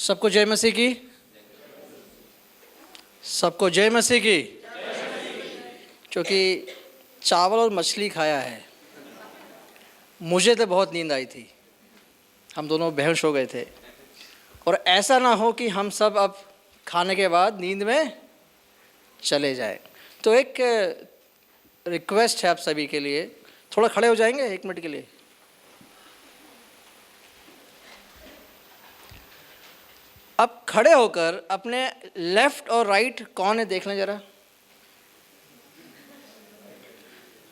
सबको जय मसीह की। सबको जय मसीह की। क्योंकि चावल और मछली खाया है, मुझे तो बहुत नींद आई थी, हम दोनों बेहोश हो गए थे। और ऐसा ना हो कि हम सब अब खाने के बाद नींद में चले जाएं। तो एक रिक्वेस्ट है आप सभी के लिए, थोड़ा खड़े हो जाएंगे 1 मिनट के लिए। अब खड़े होकर अपने लेफ्ट और राइट कौन है देख लें जरा।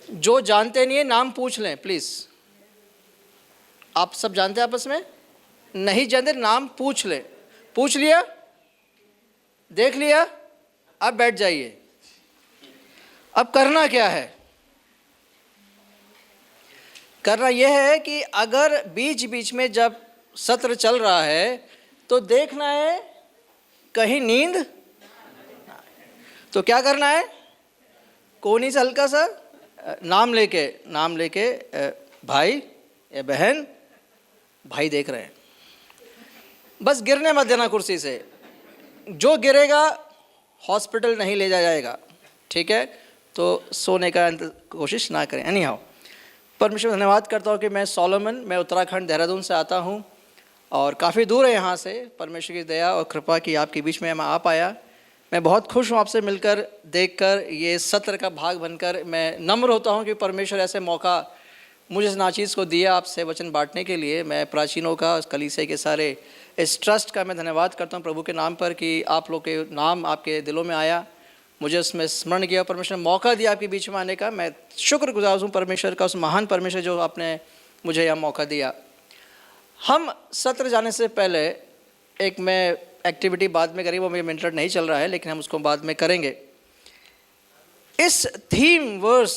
जो जानते नहीं है नाम पूछ लें प्लीज। आप सब जानते हैं आपस में? नहीं जानते नाम पूछ लें। पूछ लिया? देख लिया? अब बैठ जाइए। अब करना क्या है? करना यह है कि अगर बीच बीच में जब सत्र चल रहा है तो देखना है कहीं नींद। तो क्या करना है? कोनी से हल्का सा नाम लेके भाई या बहन, भाई देख रहे हैं, बस गिरने मत देना कुर्सी से। जो गिरेगा हॉस्पिटल नहीं ले जाया जाएगा, ठीक है? तो सोने का कोशिश ना करें। एनी हाउ, परमेश्वर धन्यवाद करता हूँ कि मैं सोलोमन, मैं उत्तराखंड देहरादून से आता हूँ और काफ़ी दूर है यहाँ से। परमेश्वर की दया और कृपा की आपके बीच में मैं आ पाया। मैं बहुत खुश हूँ आपसे मिलकर, देखकर, ये सत्र का भाग बनकर। मैं नम्र होता हूँ कि परमेश्वर ऐसे मौका मुझे इस नाचीज़ को दिया आपसे वचन बांटने के लिए। मैं प्राचीनों का, कलीसिया के सारे इस ट्रस्ट का मैं धन्यवाद करता हूँ प्रभु के नाम पर कि आप लोग के नाम आपके दिलों में आया, मुझे उसमें स्मरण किया, परमेश्वर ने मौका दिया आपके बीच में आने का। मैं शुक्रगुजार हूँ परमेश्वर का, उस महान परमेश्वर जो आपने मुझे यह मौका दिया। हम सत्र जाने से पहले एक मैं एक्टिविटी बाद में करेंगे, वो मेरे इंटरनेट नहीं चल रहा है लेकिन हम उसको बाद में करेंगे। इस थीम वर्स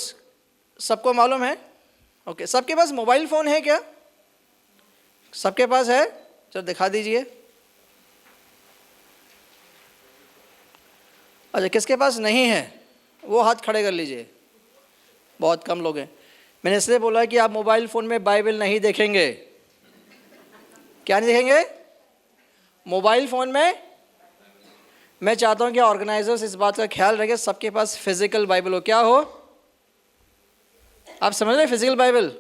सबको मालूम है? ओके, सबके पास मोबाइल फ़ोन है क्या? सबके पास है? चलो दिखा दीजिए। अच्छा, किसके पास नहीं है वो हाथ खड़े कर लीजिए। बहुत कम लोग हैं। मैंने इसलिए बोला कि आप मोबाइल फ़ोन में बाइबल नहीं देखेंगे। क्या नहीं देखेंगे? मोबाइल फ़ोन में। मैं चाहता हूं कि ऑर्गेनाइजर्स इस बात का ख्याल रखें सबके पास फिजिकल बाइबल हो। क्या हो? आप समझ रहे? फिजिकल बाइबल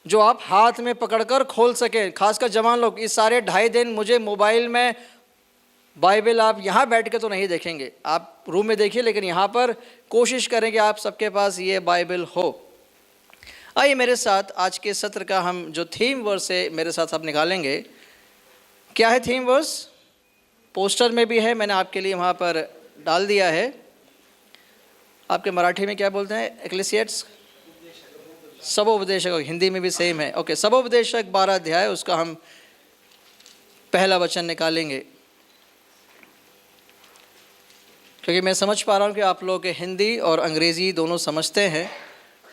जो आप हाथ में पकड़कर खोल सके। खासकर जवान लोग, इस सारे 2.5 दिन मुझे मोबाइल में बाइबल आप यहाँ बैठ के तो नहीं देखेंगे, आप रूम में देखिए, लेकिन यहाँ पर कोशिश करें कि आप सबके पास ये बाइबल हो। आइए मेरे साथ आज के सत्र का हम जो थीम वर्स है मेरे साथ आप निकालेंगे। क्या है थीम वर्स? पोस्टर में भी है, मैंने आपके लिए वहाँ पर डाल दिया है। आपके मराठी में क्या बोलते हैं? एक्लेसियाट्स, सबोपदेशक। हिंदी में भी सेम है। ओके, सबोपदेशक 12 अध्याय, उसका हम पहला वचन निकालेंगे। क्योंकि मैं समझ पा रहा हूँ कि आप लोग हिंदी और अंग्रेज़ी दोनों समझते हैं।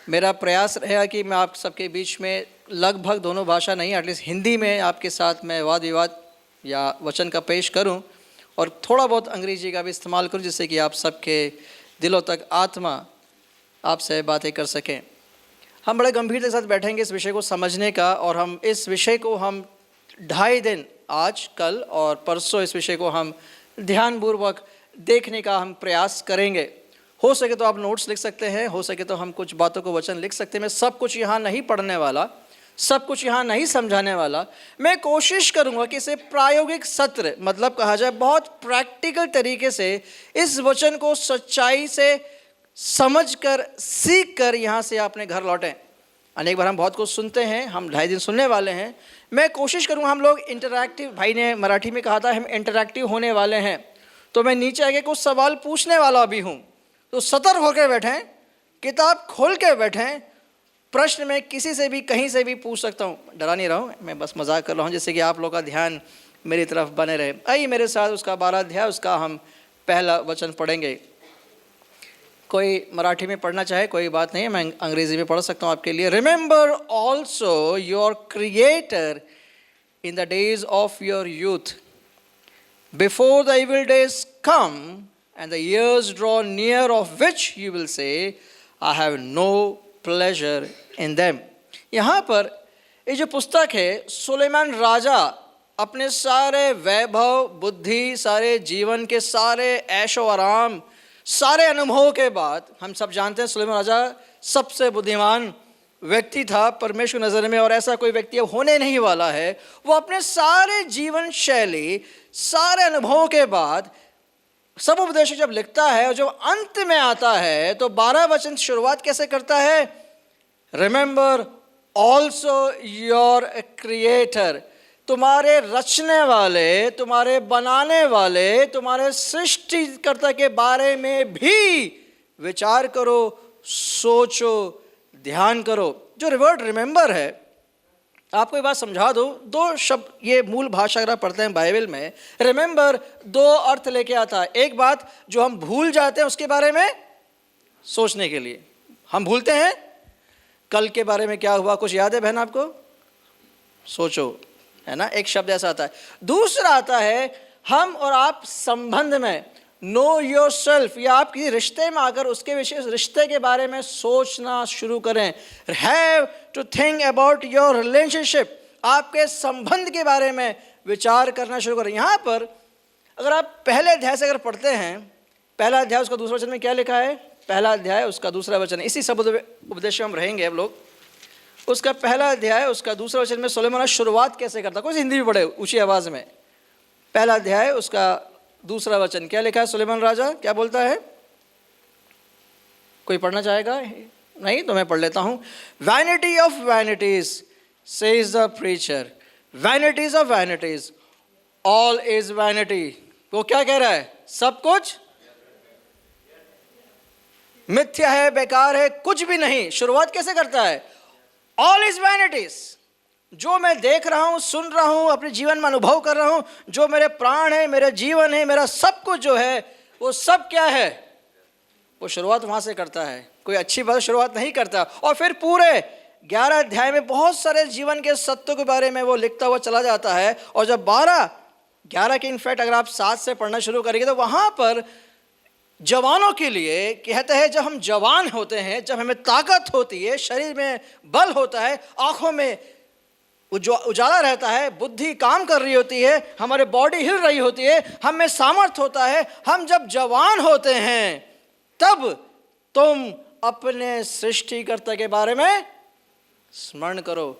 मेरा प्रयास रहेगा कि मैं आप सबके बीच में लगभग दोनों भाषा नहीं, एटलीस्ट हिंदी में आपके साथ मैं वाद विवाद या वचन का पेश करूं और थोड़ा बहुत अंग्रेजी का भी इस्तेमाल करूं, जिससे कि आप सबके दिलों तक आत्मा आपसे बातें कर सकें। हम बड़े गंभीरता के साथ बैठेंगे इस विषय को समझने का, और हम इस विषय को हम 2.5 दिन, आज, कल और परसों, इस विषय को हम ध्यानपूर्वक देखने का हम प्रयास करेंगे। हो सके तो आप नोट्स लिख सकते हैं, हो सके तो हम कुछ बातों को वचन लिख सकते हैं। मैं सब कुछ यहाँ नहीं पढ़ने वाला, सब कुछ यहाँ नहीं समझाने वाला। मैं कोशिश करूँगा कि इसे प्रायोगिक सत्र, मतलब कहा जाए बहुत प्रैक्टिकल तरीके से इस वचन को सच्चाई से समझकर, सीख कर यहाँ से अपने घर लौटें। अनेक बार हम बहुत कुछ सुनते हैं, हम 2.5 दिन सुनने वाले हैं। मैं कोशिश करूँगा हम लोग इंटरैक्टिव, भाई ने मराठी में कहा था हम इंटरैक्टिव होने वाले हैं, तो मैं नीचे आके कुछ सवाल पूछने वाला भी हूँ। तो सतर्क होकर बैठें, किताब खोल के बैठें। प्रश्न मैं किसी से भी कहीं से भी पूछ सकता हूँ, डरा नहीं रहा हूँ, मैं बस मजाक कर रहा हूँ, जिससे कि आप लोग का ध्यान मेरी तरफ बने रहे। आइए मेरे साथ उसका 12 अध्याय, उसका हम पहला वचन पढ़ेंगे। कोई मराठी में पढ़ना चाहे कोई बात नहीं, मैं अंग्रेजी में पढ़ सकता हूँ आपके लिए। Remember also your creator in the days of your youth, before the evil days come and the years draw near, of which you will say, I have no pleasure in them. यहाँ पर ये जो पुस्तक है, सुलेमान राजा अपने सारे वैभव, बुद्धि, सारे जीवन के सारे ऐशो आराम, सारे अनुभवों के बाद, हम सब जानते हैं सुलेमान राजा सबसे बुद्धिमान व्यक्ति था परमेश्वर की नज़र में, और ऐसा कोई व्यक्ति अब होने नहीं वाला है। वो अपने सारे जीवन शैली, सारे अनुभवों के बाद सब उपदेश जब लिखता है और जब अंत में आता है तो 12 वचन शुरुआत कैसे करता है? रिमेंबर ऑल्सो योर क्रिएटर, तुम्हारे रचने वाले, तुम्हारे बनाने वाले, तुम्हारे सृष्टिकर्ता के बारे में भी विचार करो, सोचो, ध्यान करो। जो वर्ड रिमेंबर है, आपको ये बात समझा दो, दो शब्द ये मूल भाषा अगर आप पढ़ते हैं बाइबल में, रिमेंबर दो अर्थ लेके आता है। एक बात जो हम भूल जाते हैं उसके बारे में सोचने के लिए, हम भूलते हैं कल के बारे में क्या हुआ, कुछ याद है बहन आपको, सोचो, है ना, एक शब्द ऐसा आता है। दूसरा आता है हम और आप संबंध में, नो योर सेल्फ, या आप किसी रिश्ते में आकर उसके विशेष रिश्ते के बारे में सोचना शुरू करें। Have to think about your relationship, आपके संबंध के बारे में विचार करना शुरू करें। यहाँ पर अगर आप पहले अध्याय से अगर पढ़ते हैं, पहला अध्याय उसका दूसरा वचन में क्या लिखा है? पहला अध्याय उसका दूसरा वचन, इसी सब उपदेश में हम रहेंगे हम लोग। उसका पहला अध्याय उसका दूसरा वचन में सुलेमान शुरुआत कैसे करता, कुछ हिंदी भी पढ़े ऊंची आवाज़ में। पहला अध्याय उसका दूसरा वचन क्या लिखा है? सुलेमान राजा क्या बोलता है? कोई पढ़ना चाहेगा? नहीं तो मैं पढ़ लेता हूँ। Vanity of vanities says the preacher, vanities of vanities, all is vanity. वो क्या कह रहा है? सब कुछ मिथ्या है, बेकार है, कुछ भी नहीं। शुरुआत कैसे करता है? ऑल इज वैनिटीज, जो मैं देख रहा हूँ, सुन रहा हूँ, अपने जीवन में अनुभव कर रहा हूँ, जो मेरे प्राण है, मेरा जीवन है, मेरा सब कुछ जो है, वो सब क्या है? वो शुरुआत वहाँ से करता है, कोई अच्छी बात शुरुआत नहीं करता। और फिर पूरे 11 अध्याय में बहुत सारे जीवन के सत्यों के बारे में वो लिखता हुआ चला जाता है। और जब 11 के इनफैक्ट अगर आप 7 से पढ़ना शुरू करेंगे तो वहाँ पर जवानों के लिए कहते हैं, जब हम जवान होते हैं, जब हमें ताकत होती है, शरीर में बल होता है, आँखों में उजाला रहता है, बुद्धि काम कर रही होती है, हमारे बॉडी हिल रही होती है, हम में सामर्थ होता है, हम जब जवान होते हैं तब तुम अपने सृष्टिकर्ता के बारे में स्मरण करो।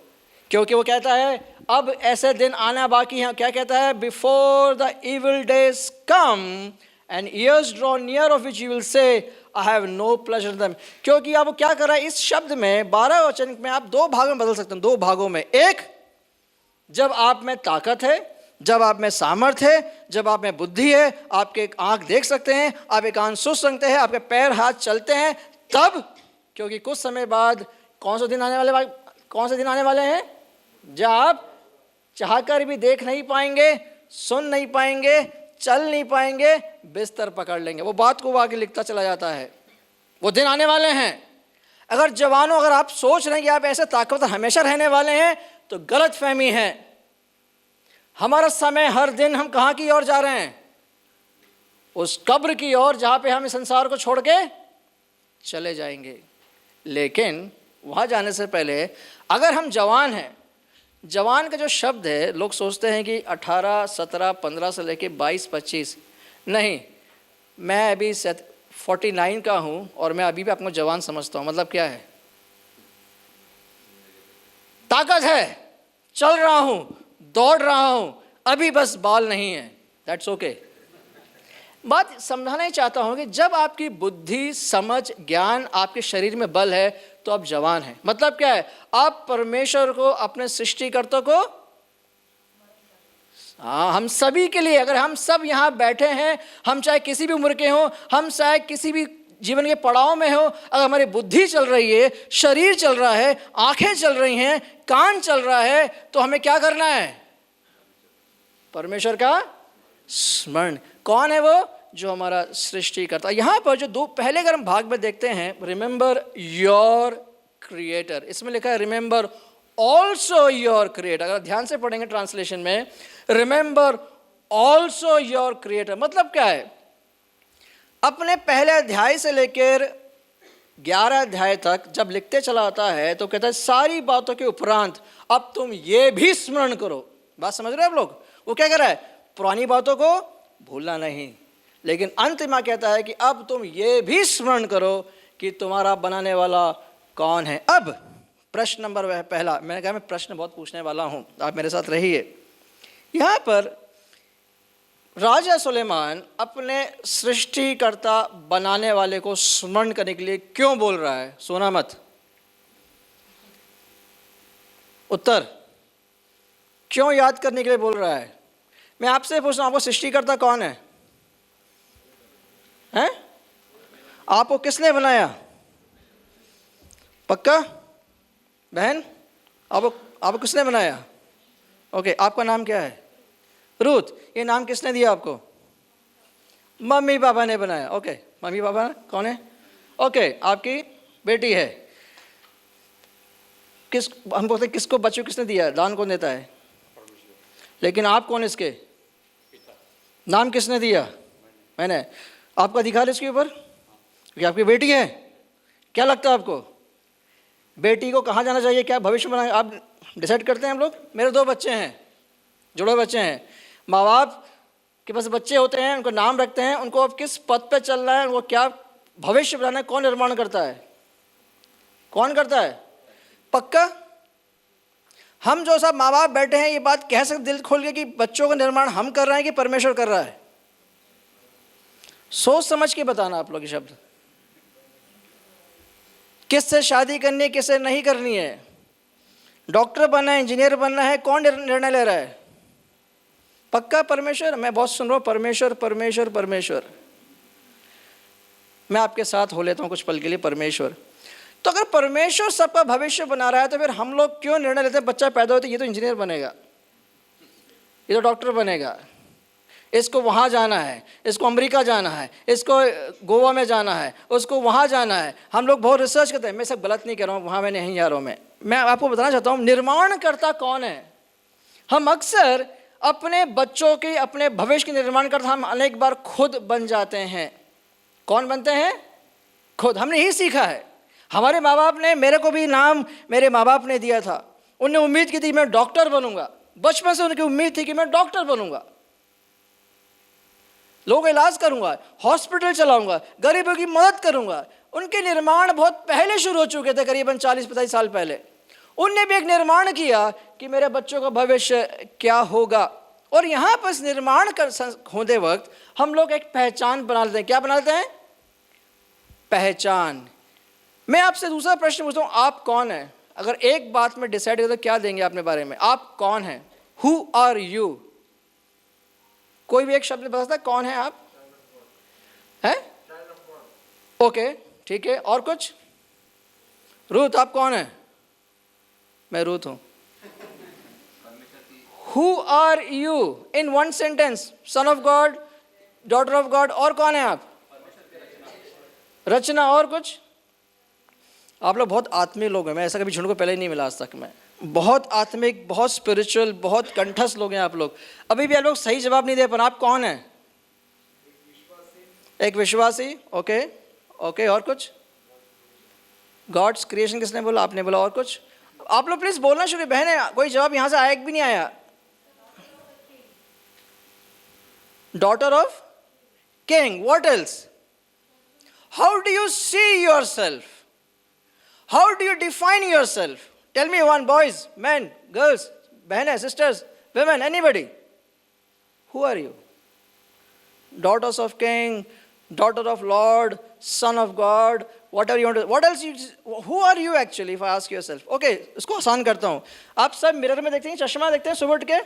क्योंकि वो कहता है अब ऐसे दिन आना बाकी है। क्या कहता है? Before the evil days come and years draw near of which you will say I have no pleasure in them. क्योंकि आप क्या कर रहा है इस शब्द में 12 वचन में आप 2 भागों में बदल सकते हैं, 2 भागों में। एक, जब आप में ताकत है, जब आप में सामर्थ्य है, जब आप में बुद्धि है, आपके एक आंख देख सकते हैं, आप एक कान सुन सकते हैं, आपके पैर हाथ चलते हैं, तब। क्योंकि कुछ समय बाद कौन से दिन आने वाले हैं जब आप चाहकर भी देख नहीं पाएंगे, सुन नहीं पाएंगे, चल नहीं पाएंगे, बिस्तर पकड़ लेंगे। वो बात को आगे लिखता चला जाता है, वो दिन आने वाले हैं। अगर जवानों, अगर आप सोच रहे हैं कि आप ऐसे ताकतवर हमेशा रहने वाले हैं तो गलत फहमी है। हमारा समय हर दिन हम कहाँ की ओर जा रहे हैं? उस कब्र की ओर जहाँ पे हम इस संसार को छोड़ के चले जाएंगे। लेकिन वहाँ जाने से पहले अगर हम जवान हैं, जवान का जो शब्द है, लोग सोचते हैं कि 18, 17, 15 से लेके 22, 25, नहीं, मैं अभी 49 का हूँ और मैं अभी भी आपको जवान समझता हूँ। मतलब क्या है? ताकत है, चल रहा हूँ, दौड़ रहा हूँ, अभी बस बाल नहीं है, दैट्स ओके। बात समझाना ही चाहता हूँ कि जब आपकी बुद्धि, समझ, ज्ञान, आपके शरीर में बल है तो आप जवान हैं। मतलब क्या है? आप परमेश्वर को, अपने सृष्टिकर्ता को, हम सभी के लिए, अगर हम सब यहाँ बैठे हैं, हम चाहे किसी भी उम्र के हों, हम चाहे किसी भी जीवन के पड़ाव में हो, अगर हमारी बुद्धि चल रही है, शरीर चल रहा है, आंखें चल रही हैं, कान चल रहा है, तो हमें क्या करना है? परमेश्वर का स्मरण। कौन है वो? जो हमारा सृष्टि करता है। यहाँ पर जो 2 पहले अगर हम भाग में देखते हैं, रिमेंबर योर क्रिएटर, इसमें लिखा है रिमेंबर ऑल्सो योर क्रिएटर। अगर ध्यान से पढ़ेंगे ट्रांसलेशन में, रिमेंबर ऑल्सो योर क्रिएटर मतलब क्या है? अपने पहले अध्याय से लेकर 11 अध्याय तक जब लिखते चला आता है तो कहता है सारी बातों के उपरांत अब तुम ये भी स्मरण करो। बात समझ रहे हैं आप लोग? वो क्या कर रहा है? पुरानी बातों को भूलना नहीं, लेकिन अंत में कहता है कि अब तुम ये भी स्मरण करो कि तुम्हारा बनाने वाला कौन है। अब प्रश्न नंबर वह पहला, मैंने कहा मैं प्रश्न बहुत पूछने वाला हूँ, आप मेरे साथ रहिए। यहाँ पर राजा सुलेमान अपने सृष्टिकर्ता बनाने वाले को स्मरण करने के लिए क्यों बोल रहा है? सोना मत। उत्तर, क्यों याद करने के लिए बोल रहा है? मैं आपसे पूछ रहा हूं, आपको सृष्टिकर्ता कौन है? हैं? आपको किसने बनाया? पक्का बहन? आपको किसने बनाया? ओके, आपका नाम क्या है? रूथ। ये नाम किसने दिया आपको? मम्मी पापा ने बनाया। ओके, मम्मी पापा कौन है? ओके, आपकी बेटी है। हम बोलते हैं किसको, बच्चों किसने दिया? दान कौन देता है? लेकिन आप कौन इसके? नाम किसने दिया? मैंने। आपका अधिकार इसके ऊपर क्योंकि आपकी बेटी है। क्या लगता है आपको बेटी को कहाँ जाना चाहिए, क्या भविष्य बनाए आप डिसाइड करते हैं हम लोग? मेरे 2 बच्चे हैं, जुड़े बच्चे हैं। माँ बाप के पास बच्चे होते हैं, उनको नाम रखते हैं, उनको अब किस पथ पे चलना है, उनको क्या भविष्य बनाना है, कौन निर्माण करता है? कौन करता है? पक्का हम जो सब माँ बाप बैठे हैं ये बात कह सकते दिल खोल के कि बच्चों का निर्माण हम कर रहे हैं कि परमेश्वर कर रहा है? सोच समझ के बताना आप लोग ये शब्द। किससे शादी करनी है, किससे नहीं करनी है, डॉक्टर बनना है, इंजीनियर बनना है, कौन निर्णय ले रहा है? पक्का परमेश्वर। मैं बहुत सुन रहा हूँ परमेश्वर परमेश्वर परमेश्वर। मैं आपके साथ हो लेता हूँ कुछ पल के लिए। परमेश्वर, तो अगर परमेश्वर सबका भविष्य बना रहा है तो फिर हम लोग क्यों निर्णय लेते हैं? बच्चा पैदा होता है, ये तो इंजीनियर बनेगा, ये तो डॉक्टर बनेगा, इसको वहाँ जाना है, इसको अमेरिका जाना है, इसको गोवा में जाना है, उसको वहाँ जाना है। हम लोग बहुत रिसर्च करते हैं। मैं सब गलत नहीं कर रहा हूँ, वहाँ मैं नहीं जा रहा हूँ। मैं आपको बताना चाहता हूँ निर्माणकर्ता कौन है। हम अक्सर अपने बच्चों के, अपने भविष्य के निर्माणकर्ता हम अनेक बार खुद बन जाते हैं। कौन बनते हैं? खुद। हमने यही सीखा है। हमारे माँ बाप ने, मेरे को भी नाम मेरे माँ बाप ने दिया था। उनने उम्मीद की थी मैं डॉक्टर बनूंगा, बचपन से उनकी उम्मीद थी कि मैं डॉक्टर बनूंगा, लोगों का इलाज करूंगा, हॉस्पिटल चलाऊंगा, गरीबों की मदद करूंगा। उनके निर्माण बहुत पहले शुरू हो चुके थे, करीबन 40-45 साल पहले। उनने भी एक निर्माण किया कि मेरे बच्चों का भविष्य क्या होगा। और यहाँ पर निर्माण कर होते वक्त हम लोग एक पहचान बना लेते हैं। क्या बनाते हैं? पहचान। मैं आपसे दूसरा प्रश्न पूछता हूँ, आप कौन हैं? अगर एक बात में डिसाइड करें तो क्या देंगे अपने बारे में? आप कौन हैं? Who are you? कोई भी एक शब्द बता सकता है कौन है आप? हैं? ओके, ठीक है। और कुछ? रूथ, आप कौन है? मैं रूथ हूं। Who are you in one sentence? Son of God, daughter of God, और कौन है आप? रचना। और कुछ? आप लोग बहुत आत्मीय लोग हैं। मैं ऐसा कभी झुंड को पहले ही नहीं मिला आज तक। मैं बहुत आत्मिक, बहुत स्पिरिचुअल, बहुत कंठस्थ लोग हैं आप लोग। अभी भी आप लोग सही जवाब नहीं दे पर आप कौन हैं? एक विश्वासी। Okay okay. और कुछ? गॉड्स क्रिएशन किसने बोला? आपने बोला। और कुछ? आप लोग प्लीज बोलना शुरू। बहन, कोई जवाब यहां से आया भी नहीं आया? Daughter of king. What else? How do you see yourself? How do you define yourself? Tell me one, boys, men, girls, बहनें, sisters, women, anybody. Who are you? Daughters of king, daughter of Lord, son of God, whatever you want to, what else you, who are you actually if I ask yourself? Okay, इसको आसान करता हूँ। आप सब mirror में देखते हैं, चश्मा देखते हैं सुबह उठ के?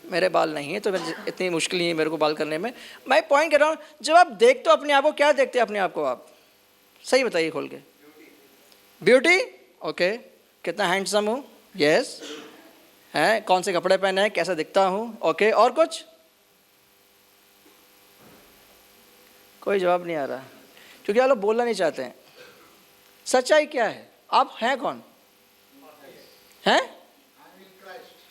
मेरे बाल नहीं है तो इतनी मुश्किल नहीं है मेरे को बाल करने में। मैं पॉइंट कर रहा हूँ, जब आप देखते हो अपने आप को, क्या देखते हैं अपने आप को आप? सही बताइए खोल के। ब्यूटी। ओके, कितना हैंडसम हूँ? यस। हैं? कौन से कपड़े पहने हैं, कैसा दिखता हूँ? ओके। और कुछ? कोई जवाब नहीं आ रहा क्योंकि आप लोग बोलना नहीं चाहते हैं। सच्चाई क्या है? आप हैं कौन? हैं?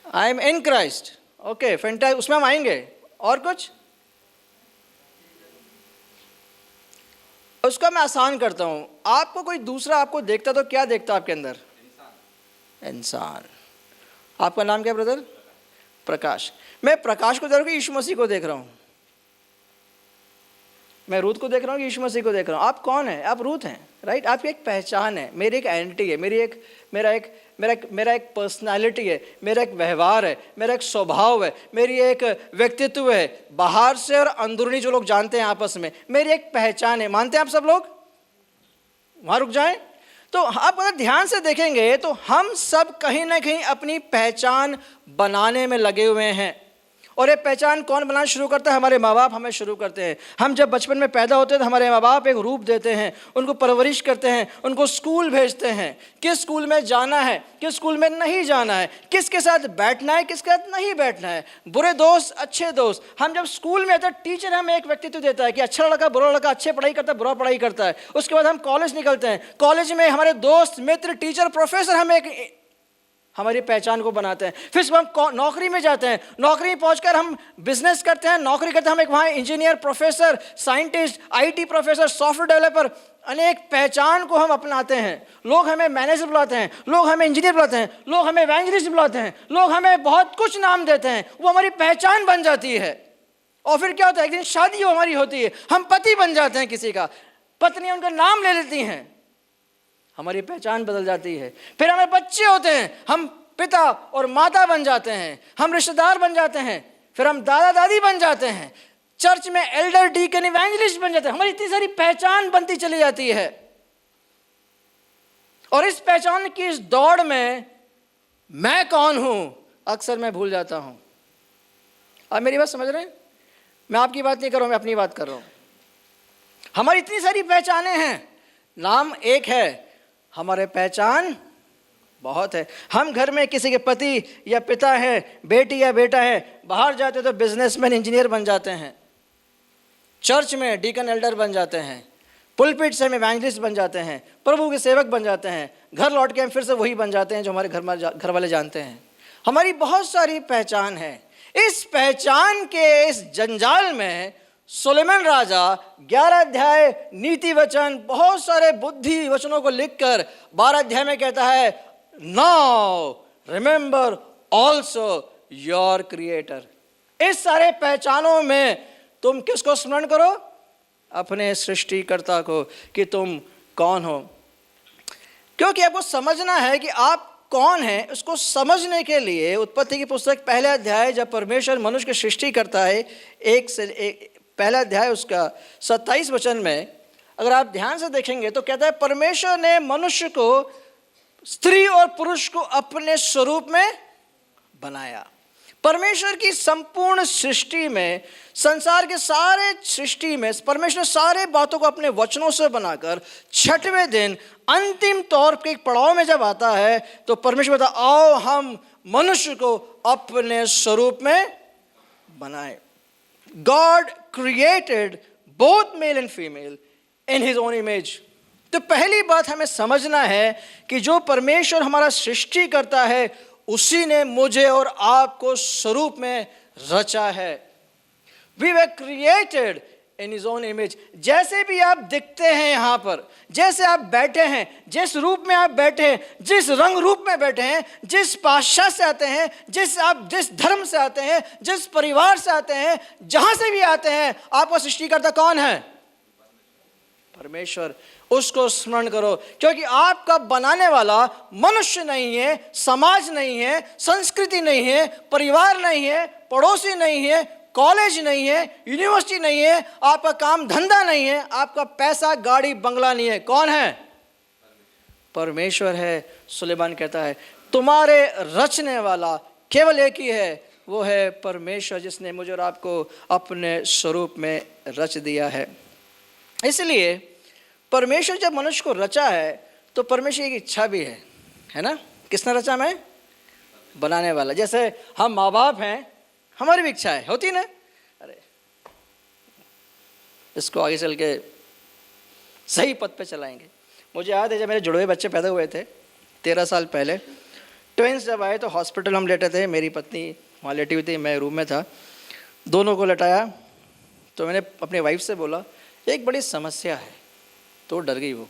I am in Christ. Okay, fantastic, उसमें हम आएंगे। और कुछ? उसका मैं आसान करता हूं। आपको कोई दूसरा आपको देखता तो क्या देखता आपके अंदर? इंसान। आपका नाम क्या ब्रदर? प्रकाश। मैं प्रकाश को देख रहा हूँ कि यीशु मसीह को देख रहा हूँ? मैं रूथ को देख रहा हूँ कि यीशु मसीह को देख रहा हूँ? आप कौन हैं? आप रूथ हैं, राइट? आपकी एक पहचान है, मेरी एक आइडेंटिटी है, मेरा एक पर्सनालिटी है, मेरा एक व्यवहार है, मेरा एक स्वभाव है, मेरी एक व्यक्तित्व है, बाहर से और अंदरूनी जो लोग जानते हैं आपस में, मेरी एक पहचान है। मानते हैं आप सब लोग? वहाँ रुक जाएं। तो आप अगर ध्यान से देखेंगे तो हम सब कहीं ना कहीं अपनी पहचान बनाने में लगे हुए हैं। और ये पहचान कौन बनाना शुरू करता है? हमारे माँ बाप हमें शुरू करते हैं। हम जब बचपन में पैदा होते हैं तो हमारे माँ बाप एक रूप देते हैं, उनको परवरिश करते हैं, उनको स्कूल भेजते हैं, किस स्कूल में जाना है, किस स्कूल में नहीं जाना है, किसके साथ बैठना है, किसके साथ नहीं बैठना है, बुरे दोस्त, अच्छे दोस्त। हम जब स्कूल में आते हैं टीचर हमें एक व्यक्तित्व देता है कि अच्छा लड़का, बुरा लड़का, अच्छे पढ़ाई करता है, बुरा पढ़ाई करता है। उसके बाद हम कॉलेज निकलते हैं, कॉलेज में हमारे दोस्त, मित्र, टीचर, प्रोफेसर हमें एक हमारी पहचान को बनाते हैं। फिर हम नौकरी में जाते हैं, नौकरी में पहुंचकर हम बिजनेस करते हैं, नौकरी करते हैं, हम एक वहाँ engineer, professor, scientist, IT professor, software developer, अनेक पहचान को हम अपनाते हैं। लोग हमें मैनेजर बुलाते हैं, लोग हमें इंजीनियर बुलाते हैं, लोग हमें इवेंजलिस्ट बुलाते हैं, लोग हमें बहुत कुछ नाम देते हैं। वो हमारी पहचान बन जाती है। और फिर क्या होता है? एक दिन शादी हमारी होती है, हम पति बन जाते हैं किसी का, पत्नी उनका नाम ले लेती हैं, हमारी पहचान बदल जाती है। फिर हमें बच्चे होते हैं, हम पिता और माता बन जाते हैं, हम रिश्तेदार बन जाते हैं, फिर हम दादा दादी बन जाते हैं, चर्च में एल्डर, डीकन, इवेंजलिस्ट बन जाते हैं। हमारी इतनी सारी पहचान बनती चली जाती है। और इस पहचान की इस दौड़ में मैं कौन हूं अक्सर मैं भूल जाता हूं। आप मेरी बात समझ रहे हैं? मैं आपकी बात नहीं कर रहा हूं, मैं अपनी बात कर रहा हूं। हमारी इतनी सारी पहचानें हैं, नाम एक है, हमारे पहचान बहुत है। हम घर में किसी के पति या पिता है, बेटी या बेटा है, बाहर जाते तो बिजनेसमैन, इंजीनियर बन जाते हैं, चर्च में डीकन, एल्डर बन जाते हैं, पुलपिट से हम इवेंजलिस्ट बन जाते हैं, प्रभु के सेवक बन जाते हैं, घर लौट के हम फिर से वही बन जाते हैं जो हमारे घर वाले जानते हैं। हमारी बहुत सारी पहचान है। इस पहचान के इस जंजाल में सुलेमान राजा 11 अध्याय नीति वचन, बहुत सारे बुद्धि वचनों को लिखकर 12 अध्याय में कहता है, now remember also your creator. इस सारे पहचानों में तुम किसको स्मरण करो? अपने सृष्टिकर्ता को, कि तुम कौन हो। क्योंकि आपको समझना है कि आप कौन है। उसको समझने के लिए उत्पत्ति की पुस्तक 1 अध्याय, जब परमेश्वर मनुष्य की सृष्टि करता है, 1 अध्याय उसका 27 वचन में अगर आप ध्यान से देखेंगे तो कहता है, परमेश्वर ने मनुष्य को, स्त्री और पुरुष को अपने स्वरूप में बनाया। परमेश्वर की संपूर्ण सृष्टि में, संसार के सारे सृष्टि में परमेश्वर सारे बातों को अपने वचनों से बनाकर 6वें दिन अंतिम तौर पे एक पड़ाव में जब आता है तो परमेश्वर कहता, आओ हम मनुष्य को अपने स्वरूप में बनाए। God created both male and female in his own image। तो पहली बात हमें समझना है कि जो परमेश्वर हमारा सृष्टि करता है, उसी ने मुझे और आपको स्वरूप में रचा है। We were created in his own image। जैसे भी आप दिखते हैं यहाँ पर, जैसे आप बैठे हैं, जिस रूप में आप बैठे हैं, जिस रंग रूप में बैठे हैं, जिस भाषा से आते हैं, जिस धर्म से आते हैं, जिस परिवार से आते हैं, जहां से भी आते हैं, आपका सृष्टिकर्ता कौन है? परमेश्वर। उसको स्मरण करो, क्योंकि आपका बनाने वाला मनुष्य नहीं है, समाज नहीं है, संस्कृति नहीं है, परिवार नहीं है, पड़ोसी नहीं है, कॉलेज नहीं है, यूनिवर्सिटी नहीं है, आपका काम धंधा नहीं है, आपका पैसा, गाड़ी, बंगला नहीं है। कौन है? परमेश्वर है। सुलेमान कहता है, तुम्हारे रचने वाला केवल एक ही है, वो है परमेश्वर, जिसने मुझे और आपको अपने स्वरूप में रच दिया है। इसलिए परमेश्वर जब मनुष्य को रचा है तो परमेश्वर की इच्छा भी है ना? किसने रचा? मैं, बनाने वाला। जैसे हम माँ बाप हैं, हमारी भी इच्छा है, होती ना, अरे इसको आगे चल के सही पथ पे चलाएंगे। मुझे याद है जब मेरे जुड़वे बच्चे पैदा हुए थे 13 साल पहले, ट्विंस जब आए तो हॉस्पिटल हम लेटे थे, मेरी पत्नी वहाँ लेटी हुई थी, मैं रूम में था, दोनों को लटाया तो मैंने अपनी वाइफ से बोला, एक बड़ी समस्या है। तो डर गई वो।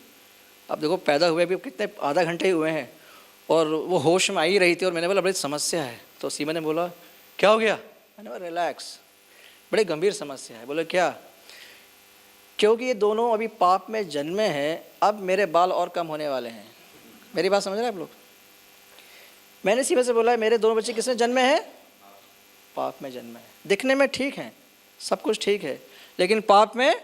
अब देखो पैदा हुए भी कितने, आधा घंटे ही हुए हैं और वो होश में आई रही थी और मैंने बोला बड़ी समस्या है। तो सीमा ने बोला क्या हो गया? मैंने बोला रिलैक्स, बड़ी गंभीर समस्या है। बोले क्या? क्योंकि ये दोनों अभी पाप में जन्मे हैं, अब मेरे बाल और कम होने वाले हैं। मेरी बात समझ रहे हैं आप लोग? मैंने सीधे से बोला मेरे दोनों बच्चे किसने जन्मे हैं? पाप में जन्मे हैं। दिखने में ठीक हैं, सब कुछ ठीक है, लेकिन पाप में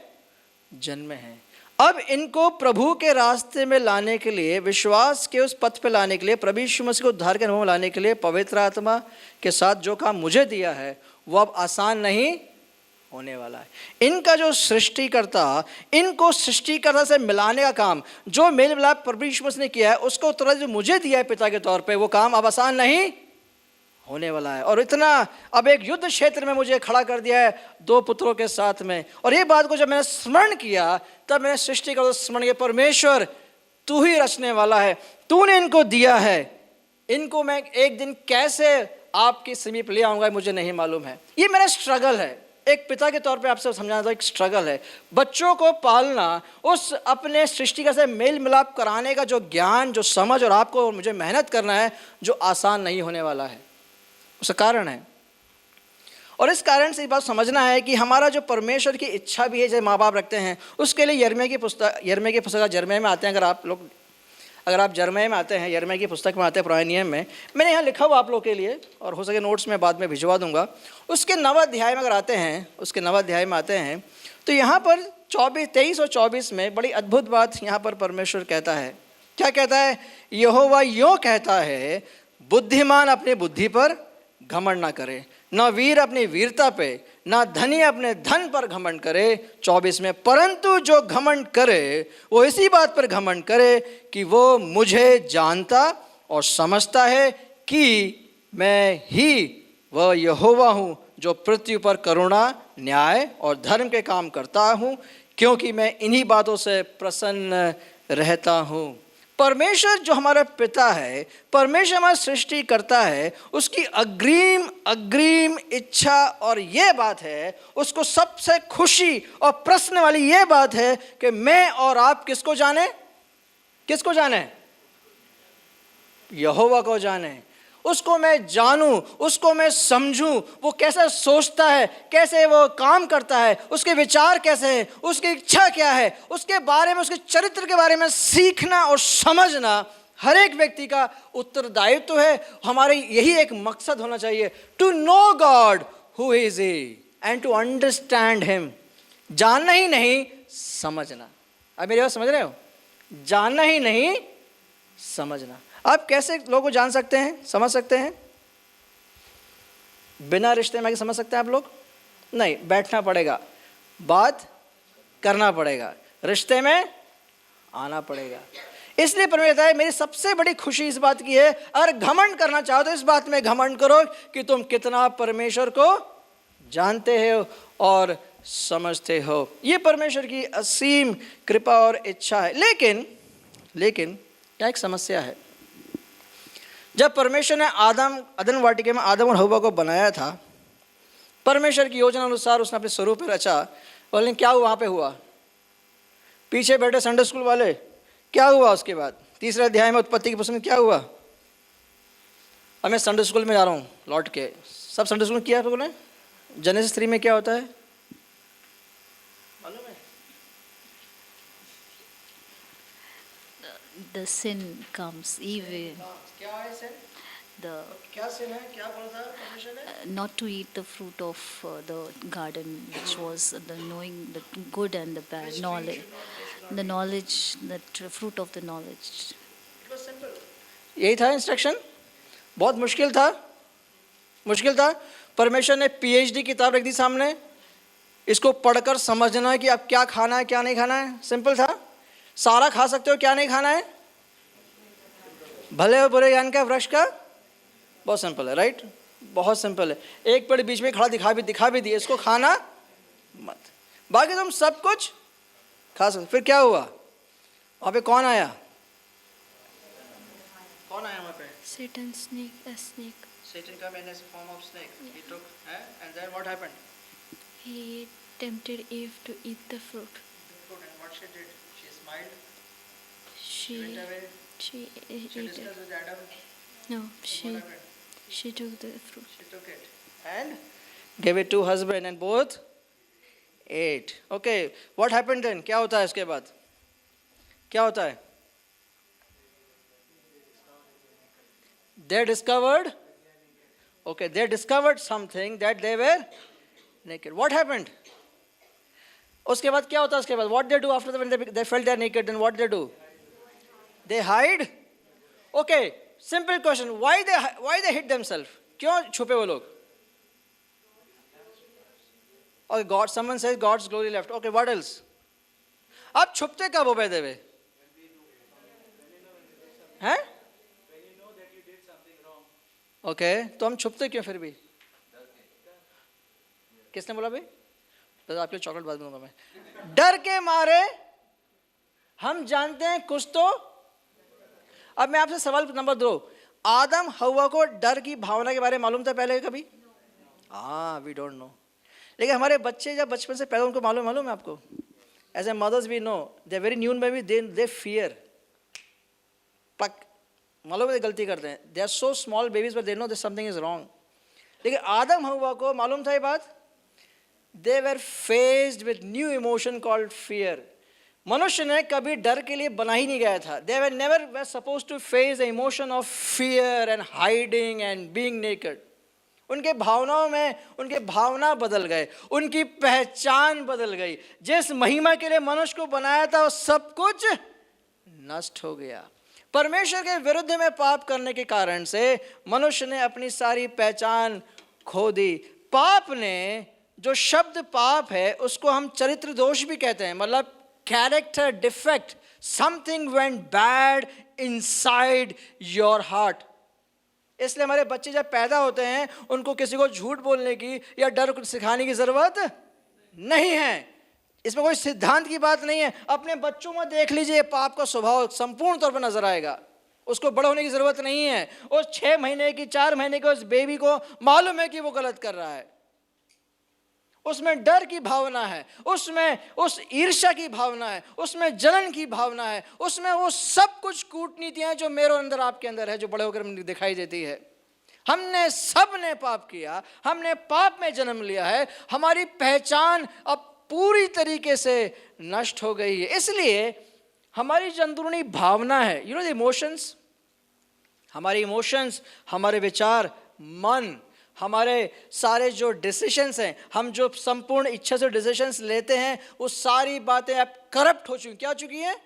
जन्मे हैं। अब इनको प्रभु के रास्ते में लाने के लिए, विश्वास के उस पथ पे लाने के लिए, प्रभु यीशु मसीह को उद्धार के अनुभव में लाने के लिए पवित्र आत्मा के साथ जो काम मुझे दिया है वो अब आसान नहीं होने वाला है। इनका जो सृष्टिकर्ता, इनको सृष्टिकर्ता से मिलाने का काम, जो मेल मिलाप प्रभु यीशु मसीह ने किया है, उसको उत्तराधिकारी जो मुझे दिया है पिता के तौर पे, वो काम अब आसान नहीं होने वाला है। और इतना अब एक युद्ध क्षेत्र में मुझे खड़ा कर दिया है 2 पुत्रों के साथ में। और ये बात को जब मैंने स्मरण किया, तब मैंने सृष्टिकर्ता स्मरण किया, परमेश्वर तू ही रचने वाला है, तूने इनको दिया है, इनको मैं एक दिन कैसे आपके समीप ले आऊँगा मुझे नहीं मालूम है। ये मेरा स्ट्रगल है, एक पिता के तौर पे आपसे समझाना था, एक स्ट्रगल है। बच्चों को पालना, उस अपने सृष्टिकर्ता से मेल मिलाप कराने का जो ज्ञान, जो समझ, और आपको मुझे मेहनत करना है, जो आसान नहीं होने वाला है। उसका कारण है, और इस कारण से इस बात समझना है कि हमारा जो परमेश्वर की इच्छा भी है, जो माँ बाप रखते हैं, उसके लिए यिर्मयाह की पुस्तक यिर्मयाह में आते हैं। अगर आप यिर्मयाह में आते हैं, यिर्मयाह की पुस्तक में आते हैं, पुराने नियम में, मैंने यहाँ लिखा हुआ आप लोग के लिए, और हो सके नोट्स में बाद में भिजवा दूंगा। उसके 9 अध्याय में अगर आते हैं, उसके 9 अध्याय में आते हैं, तो यहाँ पर 23 और 24 में बड़ी अद्भुत बात यहाँ पर परमेश्वर कहता है। क्या कहता है? यहोवा यों कहता है, बुद्धिमान अपनी बुद्धि पर घमंड ना करे, न वीर अपनी वीरता पे, ना धनी अपने धन पर घमंड करे। 24 में, परंतु जो घमंड करे वो इसी बात पर घमंड करे कि वो मुझे जानता और समझता है कि मैं ही वह यहोवा हूँ जो पृथ्वी पर करुणा, न्याय और धर्म के काम करता हूँ, क्योंकि मैं इन्हीं बातों से प्रसन्न रहता हूँ। परमेश्वर जो हमारा पिता है, परमेश्वर हमारा सृष्टि करता है, उसकी अग्रिम इच्छा और ये बात है, उसको सबसे खुशी और प्रश्न वाली ये बात है कि मैं और आप किसको जाने? किसको जाने? यहोवा को जाने, उसको मैं जानूं, उसको मैं समझूं, वो कैसा सोचता है, कैसे वो काम करता है, उसके विचार कैसे हैं, उसकी इच्छा क्या है, उसके बारे में, उसके चरित्र के बारे में सीखना और समझना हर एक व्यक्ति का उत्तरदायित्व है। हमारे यही एक मकसद होना चाहिए, to know God who is he and to understand him. जानना ही नहीं, समझना। अब मेरी बात समझ रहे हो? जानना ही नहीं, समझना। आप कैसे लोगों को जान सकते हैं, समझ सकते हैं? बिना रिश्ते में समझ सकते हैं आप लोग? नहीं, बैठना पड़ेगा, बात करना पड़ेगा, रिश्ते में आना पड़ेगा। इसलिए परमेश्वर है, मेरी सबसे बड़ी खुशी इस बात की है, अगर घमंड करना चाहो तो इस बात में घमंड करो कि तुम कितना परमेश्वर को जानते हो और समझते हो। ये परमेश्वर की असीम कृपा और इच्छा है। लेकिन क्या एक समस्या है। जब परमेश्वर ने अदन वाटिके में आदम और हव्वा को बनाया था, परमेश्वर की योजना अनुसार उसने अपने स्वरूप में रचा, लेकिन क्या हुआ? वहाँ पे हुआ, पीछे बैठे संडे स्कूल वाले, क्या हुआ उसके बाद? 3 अध्याय में उत्पत्ति की पुस्तक में क्या हुआ? अब मैं संडे स्कूल में जा रहा हूँ लौट के, सब संडे स्कूल में किया लोगों ने? जेनेसिस 3 में क्या होता है मालूम है? The sin comes, evil. क्या है sin? क्या sin है? क्या बोला था परमेश्वर ने? Not to eat the fruit of the garden, which was the knowing the good and the bad, knowledge, the fruit of the knowledge. It was simple. यही था इंस्ट्रक्शन? बहुत मुश्किल था। परमेश्वर ने PhD किताब रख दी सामने, इसको पढ़कर समझना है कि अब क्या खाना है, क्या नहीं खाना है। सिंपल था, सारा खा सकते हो, क्या नहीं खाना है, भले और बुरे ज्ञान का वृक्ष का, बहुत सिंपल है, राइट? बहुत सिंपल है। एक पेड़ बीच में खड़ा दिखा भी दिए, इसको खाना मत, बाकी तुम सब कुछ खा सकते। फिर क्या हुआ वहाँ पे? कौन आया वहाँ पे? Satan, a snake. Satan came in the form of snake. He took, and then what happened? He tempted Eve to eat the fruit. And what she did? She smiled. She Went away. she She ate it. discussed with Adam. No, What happened? she took the fruit. She took it. and gave it to husband and both ate. Okay, what happened then? क्या होता है इसके बाद? क्या होता है? They discovered, okay, they discovered something that they were naked. What happened? उसके बाद क्या होता है उसके बाद? What they do after that when they felt they are naked, then what they do? They hide. Okay, simple question. Why they hid themselves? क्यों छुपे वो लोग? Okay, God, someone says God's glory left. Okay, what else? आप छुपते कब हो by the way? हैं? Okay, तो हम छुपते क्यों फिर भी? किसने बोला भाई? बस आपके चॉकलेट बाद दूंगा मैं. डर के मारे हम जानते हैं कुछ तो. अब मैं आपसे सवाल नंबर 2, आदम हवा को डर की भावना के बारे में मालूम था पहले कभी? We don't know. लेकिन हमारे बच्चे जब बचपन से पैदा उनको मालूम है आपको? As a mothers we know they very new baby they fear. मालूम है गलती करते हैं. They are so small babies but they know that something is wrong. लेकिन आदम हवा को मालूम था ये बात? They were faced with new emotion called fear. मनुष्य ने कभी डर के लिए बना ही नहीं गया था. They were never were suppose to face the emotion of fear and hiding and being naked. उनके भावनाओं में उनके भावना बदल गए, उनकी पहचान बदल गई. जिस महिमा के लिए मनुष्य को बनाया था वो सब कुछ नष्ट हो गया. परमेश्वर के विरुद्ध में पाप करने के कारण से मनुष्य ने अपनी सारी पहचान खो दी. पाप ने, जो शब्द पाप है उसको हम चरित्र दोष भी कहते हैं, मतलब character defect. Something went bad inside your heart. इसलिए हमारे बच्चे जब पैदा होते हैं उनको किसी को झूठ बोलने की या डर को सिखाने की जरूरत नहीं है. इसमें कोई सिद्धांत की बात नहीं है. अपने बच्चों में देख लीजिए, पाप का स्वभाव संपूर्ण तौर पर नजर आएगा. उसको बड़ा होने की जरूरत नहीं है. उस 6 महीने की 4 महीने के उस बेबी को मालूम है कि वो गलत कर रहा है. उसमें डर की भावना है, उसमें उस ईर्ष्या की भावना है, उसमें जलन की भावना है, उसमें वो सब कुछ कूटनीतियां जो मेरे अंदर आपके अंदर है, जो बड़े होकर दिखाई देती है. हमने सब ने पाप किया, हमने पाप में जन्म लिया है. हमारी पहचान अब पूरी तरीके से नष्ट हो गई है. इसलिए हमारी जो अंदरूनी भावना है, यू नो द इमोशंस, हमारे इमोशंस, हमारे विचार, मन, हमारे सारे जो डिसीशंस हैं, हम जो संपूर्ण इच्छा से डिसीशंस लेते हैं, वो सारी बातें अब करप्ट हो चुकी. क्या हो चुकी हैं?